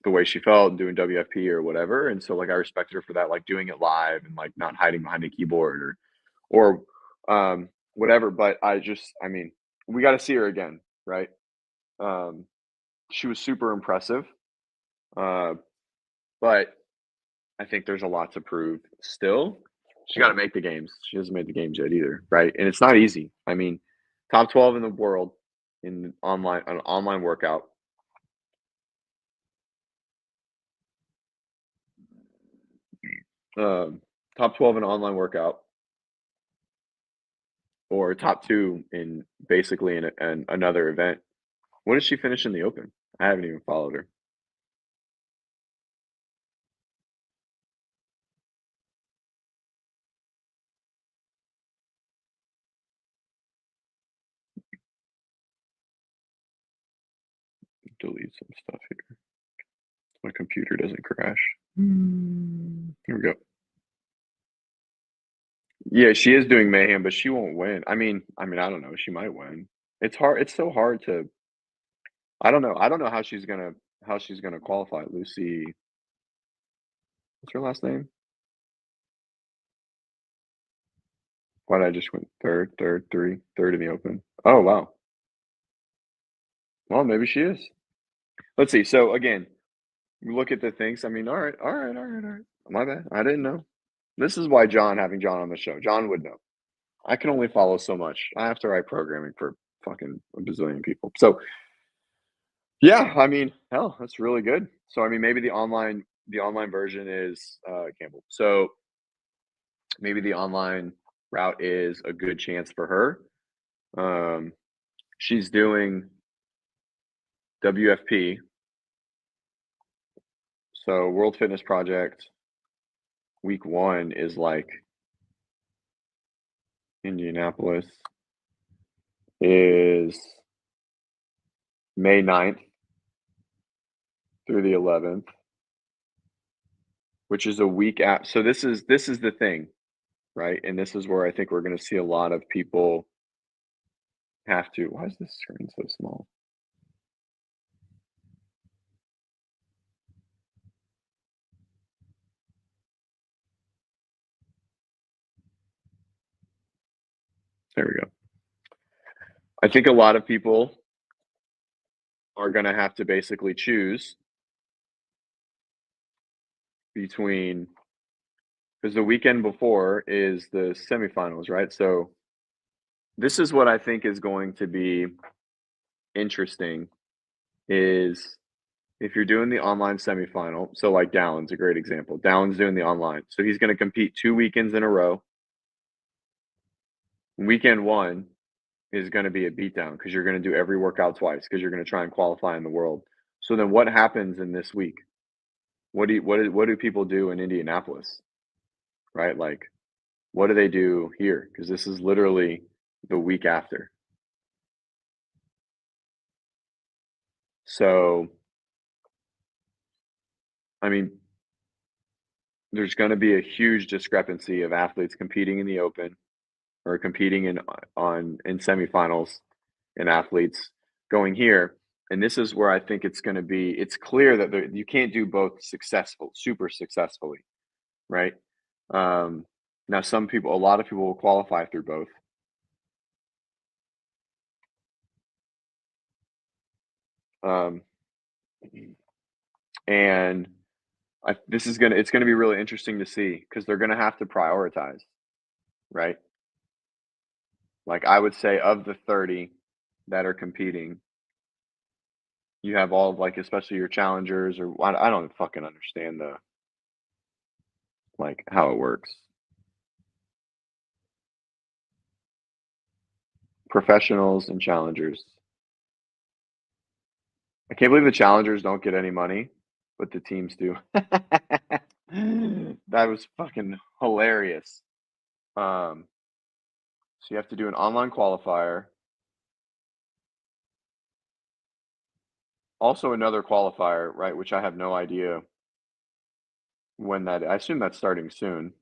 the way she felt doing WFP or whatever. And so like I respected her for that, like doing it live and like not hiding behind a keyboard or whatever. But I mean, we got to see her again, right? Um, she was super impressive, uh, but I think there's a lot to prove still. She got to make the games. She hasn't made the games yet either, right? And it's not easy. I mean, top 12 in the world in an online workout. Um, top 12 in an online workout, or top two in basically in another event. What did she finish in the Open? I haven't even followed her. Delete some stuff here. My computer doesn't crash. Here we go. Yeah, she is doing mayhem, but she won't win. I don't know. She might win. It's hard. It's so hard to. I don't know. I don't know how she's gonna qualify. Lucy, what's her last name? Why did I just went third in the Open? Oh wow. Well, maybe she is. Let's see. So again, you look at the things. I mean, all right. My bad. I didn't know. This is why having John on the show. John would know. I can only follow so much. I have to write programming for fucking a bazillion people. So yeah, I mean, hell, that's really good. So I mean, maybe the online version is Campbell. So maybe the online route is a good chance for her. Um, she's doing WFP, so World Fitness Project week 1 is like Indianapolis is May 9th through the 11th, which is a week at. So this is the thing, right? And this is where I think we're going to see a lot of people have to. Why is this screen so small? There we go. I think a lot of people are going to have to basically choose between, because the weekend before is the semifinals, right? So this is what I think is going to be interesting is if you're doing the online semifinal. So like Dallin's a great example. Dallin's doing the online. So he's going to compete 2 weekends in a row. Weekend 1 is going to be a beatdown because you're going to do every workout twice because you're going to try and qualify in the world. So then what happens in this week? What do people do in Indianapolis? Right? Like what do they do here? Because this is literally the week after. So, I mean, there's going to be a huge discrepancy of athletes competing in the Open or competing in semifinals and athletes going here. And this is where I think it's going to be. It's clear that you can't do both super successfully, right? Now, a lot of people will qualify through both. Um, and it's gonna be really interesting to see because they're gonna have to prioritize, right? Like I would say, of the 30 that are competing, you have all of like especially your challengers or I don't fucking understand the like how it works. Professionals and challengers. I can't believe the challengers don't get any money, but the teams do. That was fucking hilarious. Um, so you have to do an online qualifier, also another qualifier, right, which I have no idea when that I assume that's starting soon.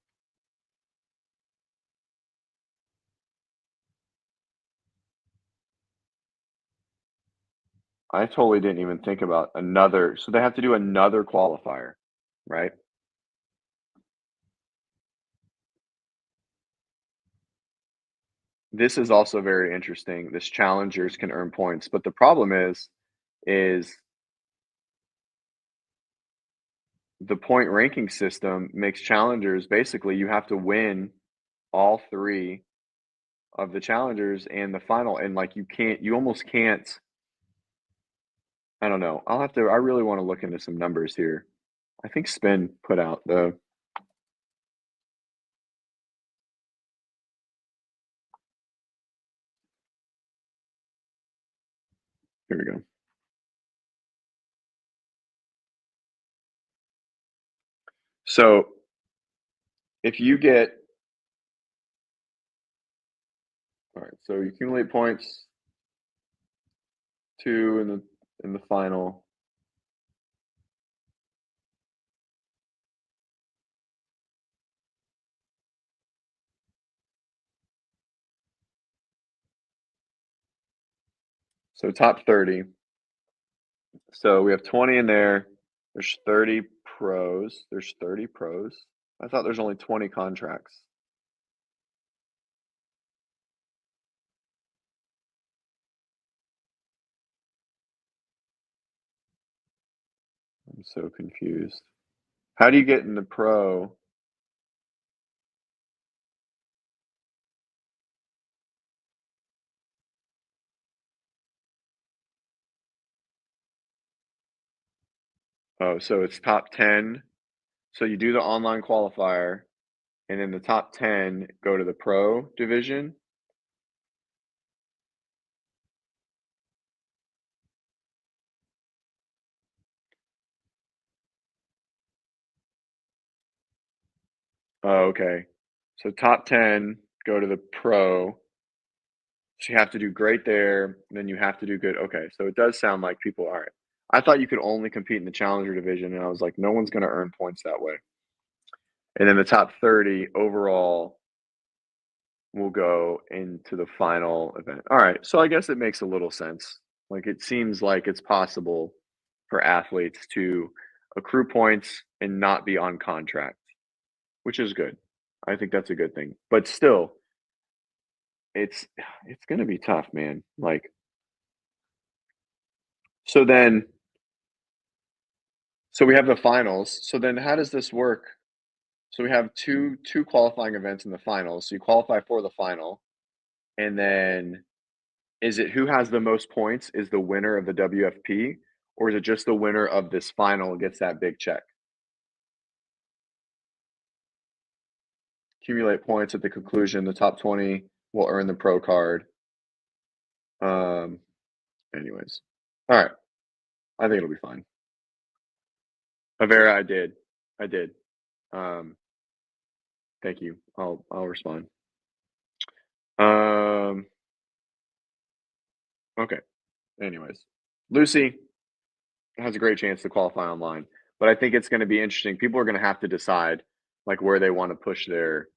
I totally didn't even think about another so they have to do another qualifier, right? This is also very interesting. This challengers can earn points, but the problem is the point ranking system makes challengers basically you have to win all 3 of the challengers and the final, and, like, you almost can't I don't know. I really wanna look into some numbers here. I think Spin put out the here we go. So, if you get alright, so you accumulate points 2 in the final. So top 30. So we have 20 in there. There's 30 pros. There's 30 pros. I thought there's only 20 contracts. I'm so confused. How do you get in the pro? Oh, so it's top 10. So you do the online qualifier, and then the top 10 go to the pro division. Oh, okay. So top 10 go to the pro. So you have to do great there, and then you have to do good. Okay, so it does sound like people all right. I thought you could only compete in the challenger division, and I was like, no one's going to earn points that way. And then the top 30 overall will go into the final event. All right, so I guess it makes a little sense. Like it seems like it's possible for athletes to accrue points and not be on contract, which is good. I think that's a good thing. But still, it's going to be tough, man. Like so then so we have the finals. So then how does this work? So we have two qualifying events in the finals. So you qualify for the final, and then is it who has the most points is the winner of the WFP, or is it just the winner of this final gets that big check? Accumulate points at the conclusion. The top 20 will earn the pro card. Um, anyways, all right. I think it'll be fine. Avera, I did. Um, thank you. I'll respond. Um, okay. Anyways, Lucy has a great chance to qualify online, but I think it's going to be interesting. People are going to have to decide like where they want to push their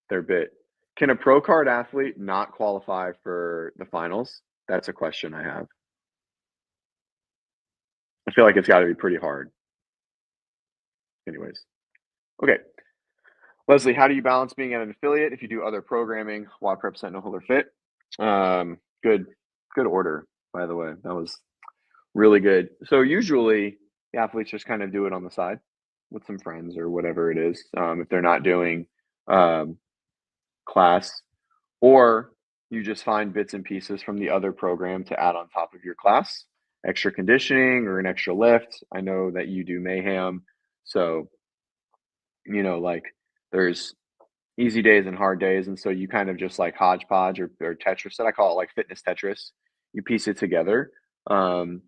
bit. Can a pro card athlete not qualify for the finals? That's a question I have. I feel like it's got to be pretty hard. Anyways, okay. Leslie, how do you balance being at an affiliate if you do other programming? WODprep, Sentinel, Holder Fit. Good, good order, by the way. That was really good. So usually the athletes just kind of do it on the side with some friends or whatever it is. If they're not doing um, class, or you just find bits and pieces from the other program to add on top of your class, extra conditioning or an extra lift. I know that you do mayhem. So, like there's easy days and hard days. And so you kind of just like hodgepodge or Tetris that I call it like fitness Tetris. You piece it together. Um,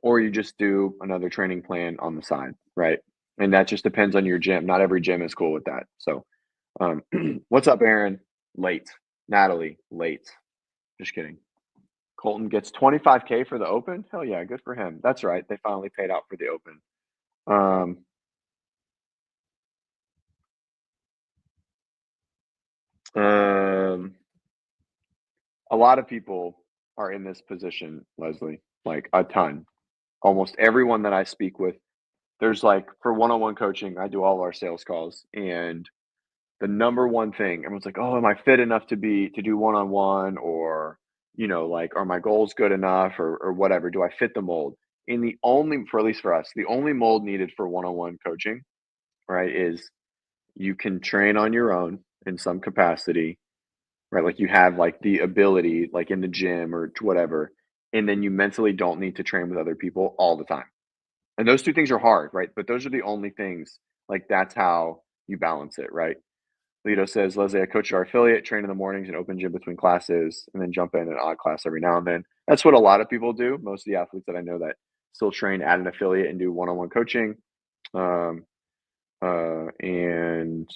or you just do another training plan on the side, right? And that just depends on your gym. Not every gym is cool with that. So, what's up, Aaron? Late. Natalie, late. Just kidding. Colton gets 25K for the Open? Hell yeah, good for him. That's right. They finally paid out for the Open. Um, um, a lot of people are in this position, Leslie, like a ton. Almost everyone that I speak with, there's like for one-on-one coaching, I do all of our sales calls, and the number one thing, everyone's like, "Oh, am I fit enough to do one-on-one?" Or, like, "Are my goals good enough?" Or whatever. "Do I fit the mold?" And the only for at least for us, the only mold needed for one-on-one coaching, right, is you can train on your own in some capacity, right? Like, you have, like, the ability, like, in the gym or whatever, and then you mentally don't need to train with other people all the time. And those 2 things are hard, right? But those are the only things, like, that's how you balance it, right? Lito says, "Leslie, I coach our affiliate, train in the mornings and open gym between classes, and then jump in an odd class every now and then." That's what a lot of people do. Most of the athletes that I know that still train at an affiliate and do one-on-one coaching. Um, and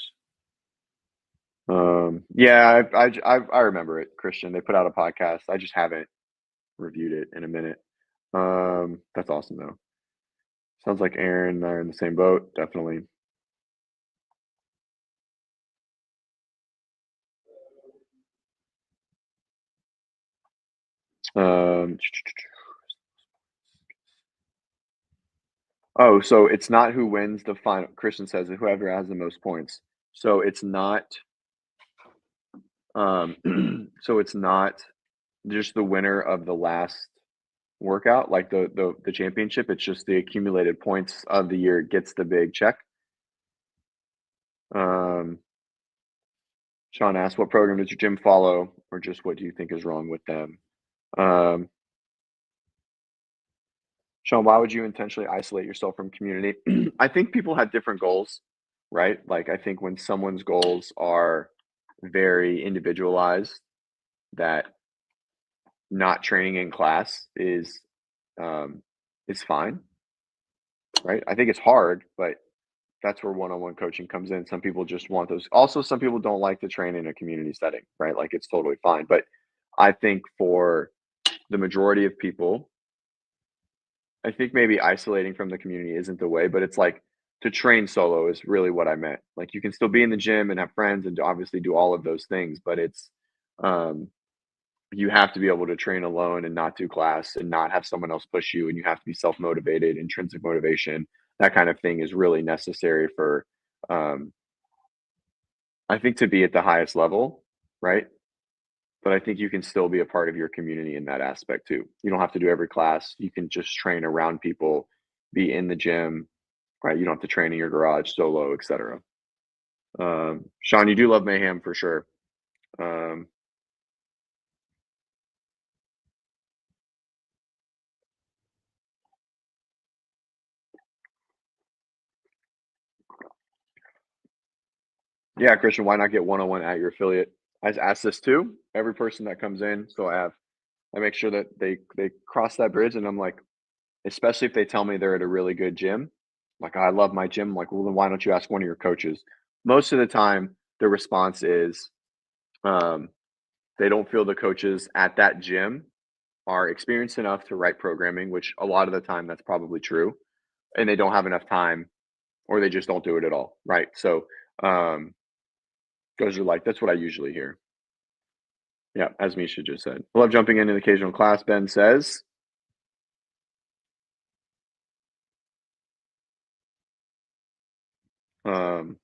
yeah, I remember it, Christian. They put out a podcast. I just haven't reviewed it in a minute. That's awesome though. Sounds like Aaron and I are in the same boat. Definitely. Um, Oh, so it's not who wins the final. Christian says it, whoever has the most points. So it's not so it's not just the winner of the last workout, like the championship. It's just the accumulated points of the year gets the big check. Um, Sean asked, "What program does your gym follow, or just what do you think is wrong with them?" Um, Sean, why would you intentionally isolate yourself from community? I think people have different goals, right? Like, I think when someone's goals are very individualized, that not training in class um, is fine, right? I think it's hard, but that's where one-on-one coaching comes in. Some people just want those. Also, some people don't like to train in a community setting, right? Like, it's totally fine. But I think for the majority of people, I think maybe isolating from the community isn't the way, but it's like to train solo is really what I meant. Like, you can still be in the gym and have friends and obviously do all of those things, but um, you have to be able to train alone and not do class and not have someone else push you, and you have to be self motivated. Intrinsic motivation, that kind of thing is really necessary for, um, I think, to be at the highest level, right? But I think you can still be a part of your community in that aspect too. You don't have to do every class. You can just train around people, be in the gym, right? You don't have to train in your garage solo, etc. Sean, you do love mayhem for sure. Um, yeah, Christian, why not get one-on-one at your affiliate? I ask this too. Every person that comes in, so I make sure that they cross that bridge, and I'm like, especially if they tell me they're at a really good gym, like, I love my gym. I'm like, well, then why don't you ask one of your coaches? Most of the time, the response is, um, they don't feel the coaches at that gym are experienced enough to write programming, which a lot of the time that's probably true, and they don't have enough time, or they just don't do it at all, right? So, um, those are like that's what I usually hear. Yeah, as Misha just said. I love jumping in an occasional class, Ben says. Um,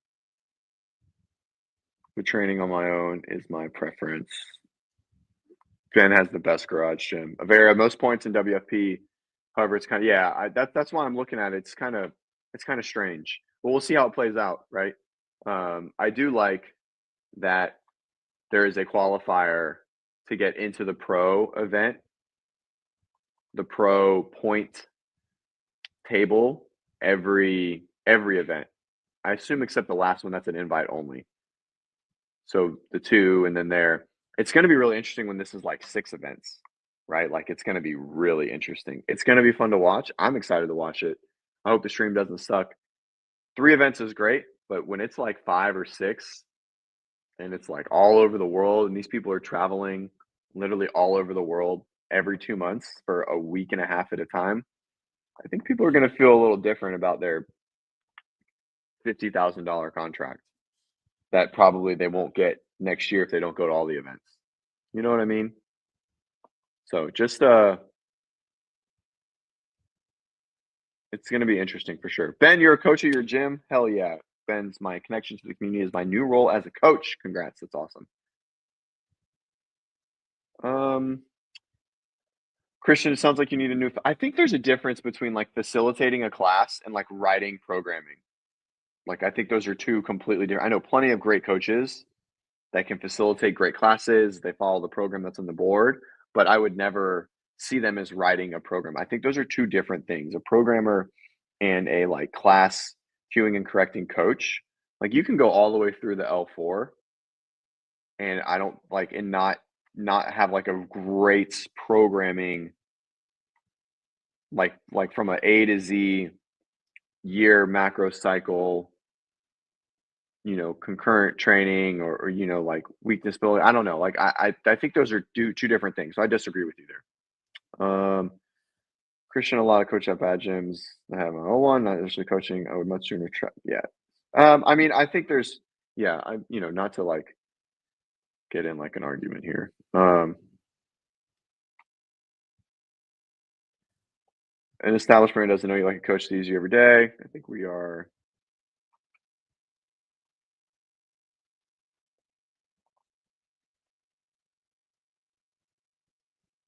but training on my own is my preference. Ben has the best garage gym. Avera, most points in WFP. However, it's kind of yeah. That's why I'm looking at it. It's kind of strange. But we'll see how it plays out, right? I do like that there is a qualifier to get into the pro event, the pro point table every event. I assume except the last one, that's an invite only. So the two, and then there, it's going to be really interesting when this is like 6 events, right? Like, it's going to be really interesting. It's going to be fun to watch. I'm excited to watch it. I hope the stream doesn't suck. 3 events is great, but when it's like 5 or 6, and it's like all over the world, and these people are traveling literally all over the world, every 2 months for a week and a half at a time, I think people are gonna feel a little different about their $50,000 contract that probably they won't get next year if they don't go to all the events. You know what I mean? So just, it's gonna be interesting for sure. Ben, you're a coach at your gym? Hell yeah. Ben's my connection to the community is my new role as a coach. Congrats, that's awesome. Um, Christian, it sounds like you need a new I think there's a difference between, like, facilitating a class and, like, writing programming. Like, I think those are 2 completely different I know plenty of great coaches that can facilitate great classes, they follow the program that's on the board, but I would never see them as writing a program. I think those are 2 different things. A programmer and a, like, class cueing and correcting coach. Like, you can go all the way through the L4, and I don't like and not have, like, a great programming, like, from a A to Z year macro cycle, concurrent training or like weakness building. I don't know. Like I think those are 2 different things. So I disagree with you there. Christian, a lot of coach at bad gyms. I have my own one, not necessarily coaching. I would much sooner try. Yeah. I mean, I think there's, yeah, not to like get in like an argument here. An established brand doesn't know you like a coach sees you every day. I think we are.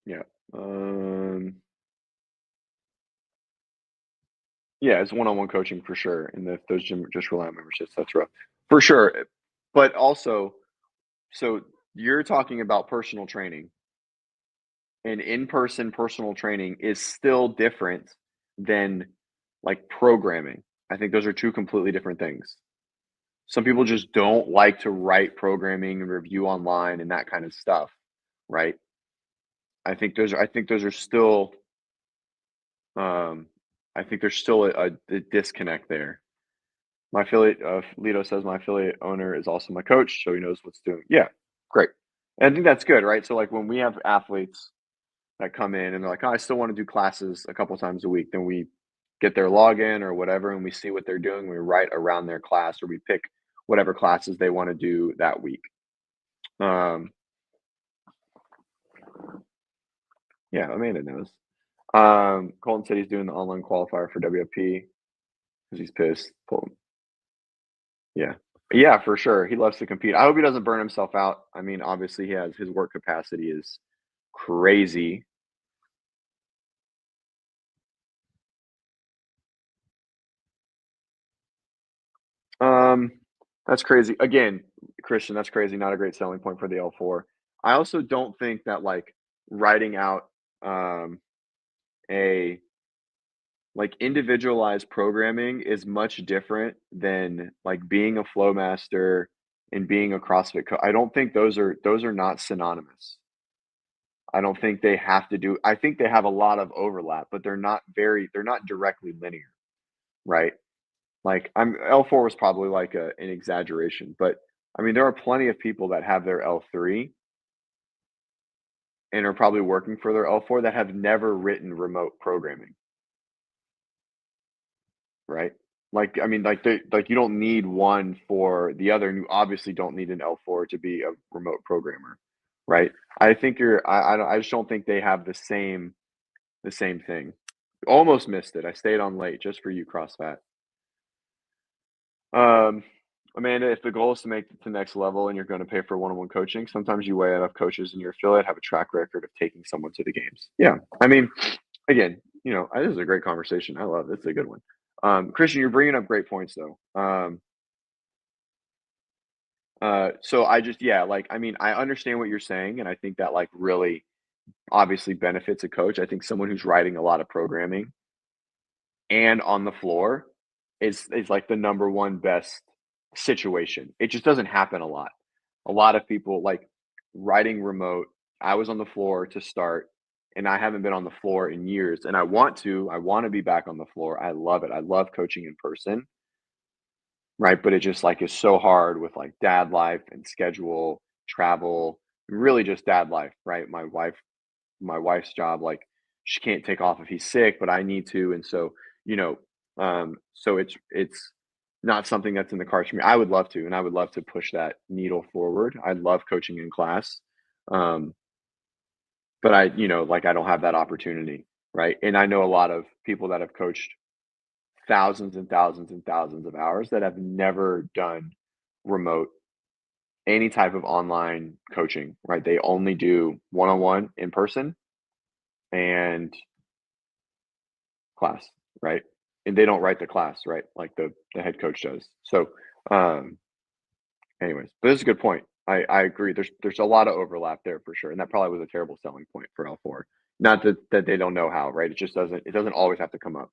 Yeah. Um, Yeah, it's one-on-one coaching for sure, and if those gym just rely on memberships, that's rough. For sure, but also, so you're talking about personal training, and in-person personal training is still different than, like, programming. I think those are 2 completely different things. Some people just don't like to write programming and review online and that kind of stuff, right? I think those are still, um I think there's still a disconnect there. My affiliate, Lito says my affiliate owner is also my coach, so he knows what's doing. Yeah, great. And I think that's good, right? So like when we have athletes that come in and they're like, oh, I still want to do classes a couple times a week, then we get their login or whatever, and we see what they're doing. We write around their class, or we pick whatever classes they want to do that week. Um, yeah, Amanda knows. Colton said he's doing the online qualifier for WFP because he's pissed. Yeah. Yeah, for sure. He loves to compete. I hope he doesn't burn himself out. I mean, obviously, he has his work capacity is crazy. Um, that's crazy. Again, Christian, that's crazy. Not a great selling point for the L4. I also don't think that like writing out um, a like individualized programming is much different than like being a flow master and being a CrossFit coach. I don't think those are not synonymous. I don't think they have to do I think they have a lot of overlap, but they're not directly linear, right? Like I'm L4 was probably like an exaggeration, but I mean there are plenty of people that have their L3 and are probably working for their L4 that have never written remote programming, right? Like I mean like you don't need one for the other and you obviously don't need an L4 to be a remote programmer, right? I think I just don't think they have the same thing. Almost missed it. I stayed on late just for you, CrossFit. Um, Amanda, if the goal is to make it to the next level and you're going to pay for one-on-one coaching, sometimes you weigh enough coaches in your affiliate have a track record of taking someone to the games. Yeah, I mean, again, this is a great conversation. I love it. It's a good one. Christian, you're bringing up great points though. So I just, yeah, like, I mean, I understand what you're saying, and I think that like really obviously benefits a coach. I think someone who's writing a lot of programming and on the floor is like the number one best situation. It just doesn't happen a lot. A lot of people like writing remote. I was on the floor to start, and I haven't been on the floor in years. And I want to. I want to be back on the floor. I love it. I love coaching in person, right? But it just like is so hard with like dad life and schedule, travel, really just dad life, right? My wife my wife's job, like she can't take off if he's sick, but I need to. And so, you know, so it's not something that's in the cards for me. I would love to, and I would love to push that needle forward. I love coaching in class. Um, but like I don't have that opportunity, right? And I know a lot of people that have coached thousands and thousands and thousands of hours that have never done remote, any type of online coaching, right? They only do one-on-one in person and class, right? And they don't write the class, right? Like the head coach does. So, um, anyways, but this is a good point. I agree. There's a lot of overlap there for sure, and that probably was a terrible selling point for L4. Not that they don't know how, right? It doesn't always have to come up.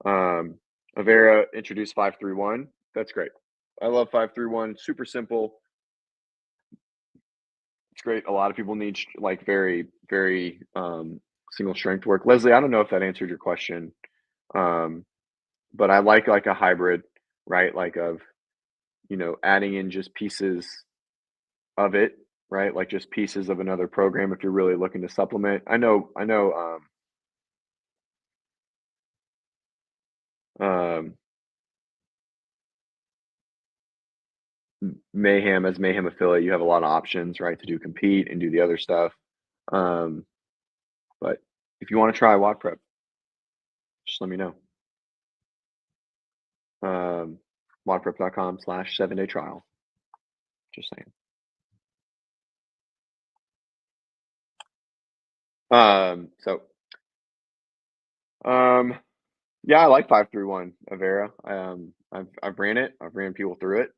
Um, Avera introduced 5-3-1. That's great. I love 5-3-1. Super simple. It's great. A lot of people need like very, very single strength work. Leslie, I don't know if that answered your question, but I like a hybrid, right? Like of adding in just pieces of it, right? Like just pieces of another program if you're really looking to supplement. I know. Um, Mayhem as Mayhem affiliate, you have a lot of options, right, to do compete and do the other stuff. Um, but if you want to try WODprep, just let me know. Um, WODprep.com/7-day trial. Just saying. So, um, yeah, I like 5-3-1 Avera. I've ran it. I've ran people through it.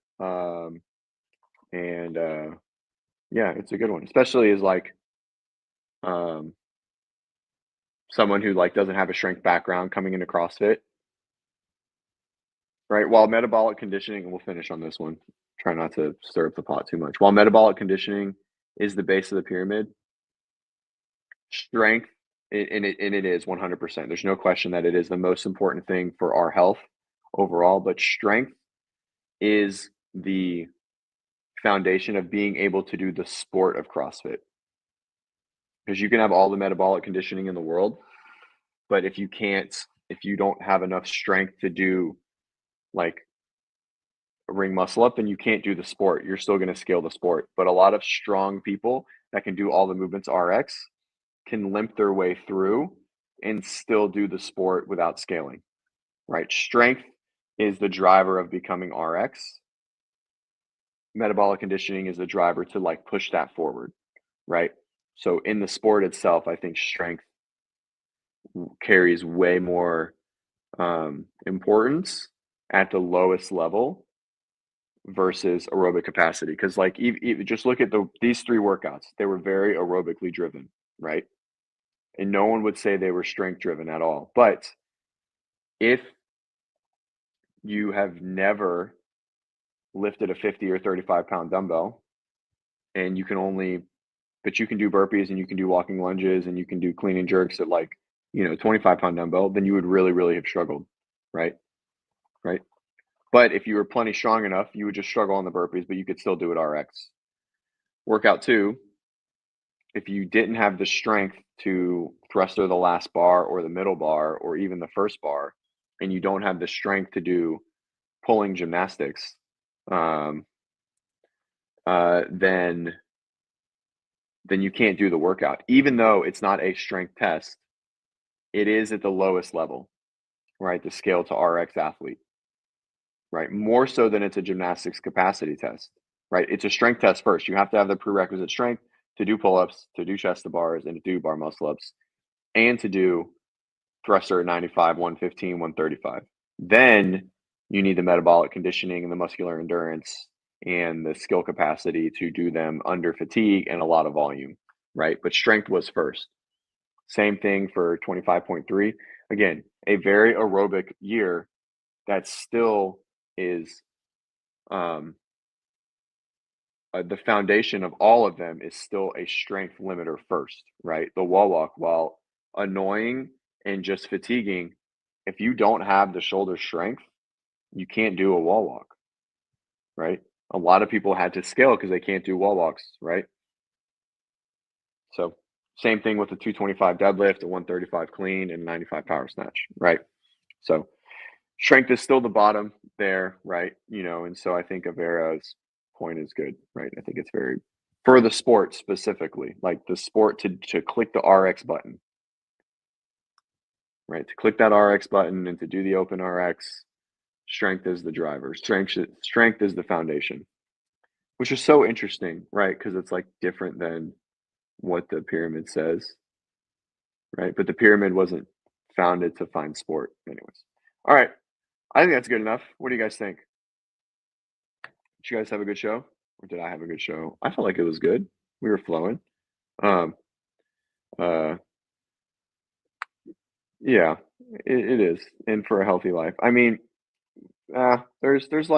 And yeah, it's a good one, especially as like um someone who like doesn't have a strength background coming into CrossFit, right? While metabolic conditioning, and we'll finish on this one. Try not to stir up the pot too much. While metabolic conditioning is the base of the pyramid, strength and it is 100%. There's no question that it is the most important thing for our health overall, but strength is the foundation of being able to do the sport of CrossFit. Because you can have all the metabolic conditioning in the world, but if you don't have enough strength to do like a ring muscle up, then you can't do the sport. You're still going to scale the sport. But a lot of strong people that can do all the movements RX can limp their way through and still do the sport without scaling, right? Strength is the driver of becoming RX. Metabolic conditioning is the driver to like push that forward, right? So in the sport itself, I think strength carries way more importance at the lowest level versus aerobic capacity. Because like just look at these three workouts; they were very aerobically driven, right? And no one would say they were strength driven at all. But if you have never lifted a 50 or 35-pound dumbbell and but you can do burpees and you can do walking lunges and you can do clean and jerks at like 25-pound dumbbell, then you would really, really have struggled, right? Right. But if you were plenty strong enough, you would just struggle on the burpees, but you could still do it RX. Workout two, if you didn't have the strength to thruster the last bar or the middle bar or even the first bar, and you don't have the strength to do pulling gymnastics, um, then you can't do the workout. Even though it's not a strength test, it is at the lowest level, right? The scale to RX athlete, right? More so than it's a gymnastics capacity test, right? It's a strength test first. You have to have the prerequisite strength to do pull-ups, to do chest to bars, and to do bar muscle-ups, and to do thruster at 95, 115, 135. Then you need the metabolic conditioning and the muscular endurance and the skill capacity to do them under fatigue and a lot of volume, right? But strength was first. Same thing for 25.3. Again, a very aerobic year that still is the foundation of all of them is still a strength limiter first, right? The wall walk, while annoying and just fatiguing, if you don't have the shoulder strength, you can't do a wall walk, right? A lot of people had to scale because they can't do wall walks, right? So Same thing with a 225 deadlift, a 135 clean, and 95 power snatch, right? So strength is still the bottom there, right? And so I think Avera's point is good, right? I think it's very for the sport specifically, like the sport to click the RX button, right? To click that RX button and to do the open RX, strength is the driver. Strength is the foundation, which is so interesting, right? Because it's like different than what the pyramid says, right? But the pyramid wasn't founded to find sport, anyways. All right, I think that's good enough. What do you guys think? Did you guys have a good show, or did I have a good show? I felt like it was good. We were flowing. Um, uh, yeah, it is, and for a healthy life. I mean, there's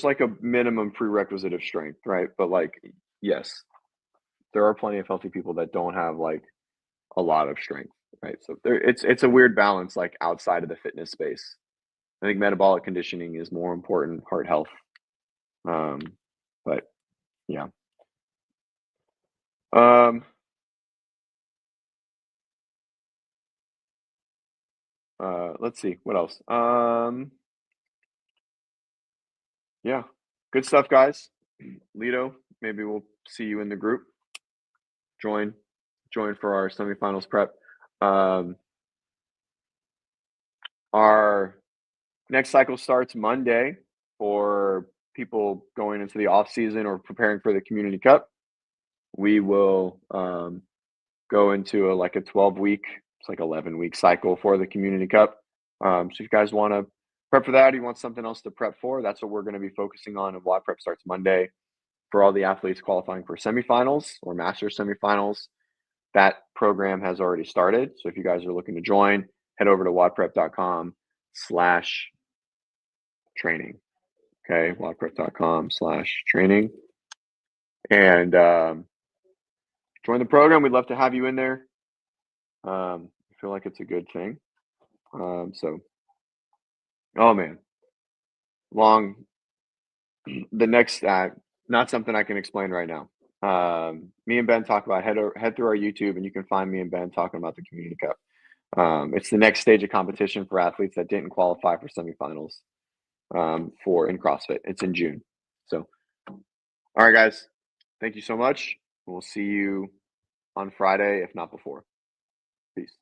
like a minimum prerequisite of strength, right? But like, yes, there are plenty of healthy people that don't have like a lot of strength, right? So it's a weird balance, like outside of the fitness space. I think metabolic conditioning is more important, heart health. Um, but yeah. Um, let's see what else. Yeah, good stuff, guys. Lido, maybe we'll see you in the group. Join, join for our semifinals prep. Um, our next cycle starts Monday for people going into the off season or preparing for the Community Cup. We will go into like a 12-week, it's like 11-week cycle for the Community Cup. So if you guys want to prep for that, or you want something else to prep for, that's what we're going to be focusing on. And WODprep starts Monday for all the athletes qualifying for semifinals or master semifinals. That program has already started. So if you guys are looking to join, head over to wodprep.com/training. Okay, wodprep.com/training. And join the program. We'd love to have you in there. I feel like it's a good thing. So, oh man, long. The next, not something I can explain right now. Me and Ben talk about head through our YouTube, and you can find me and Ben talking about the Community Cup. It's the next stage of competition for athletes that didn't qualify for semifinals for in CrossFit. It's in June. So, all right, guys, thank you so much. We'll see you on Friday, if not before. Peace.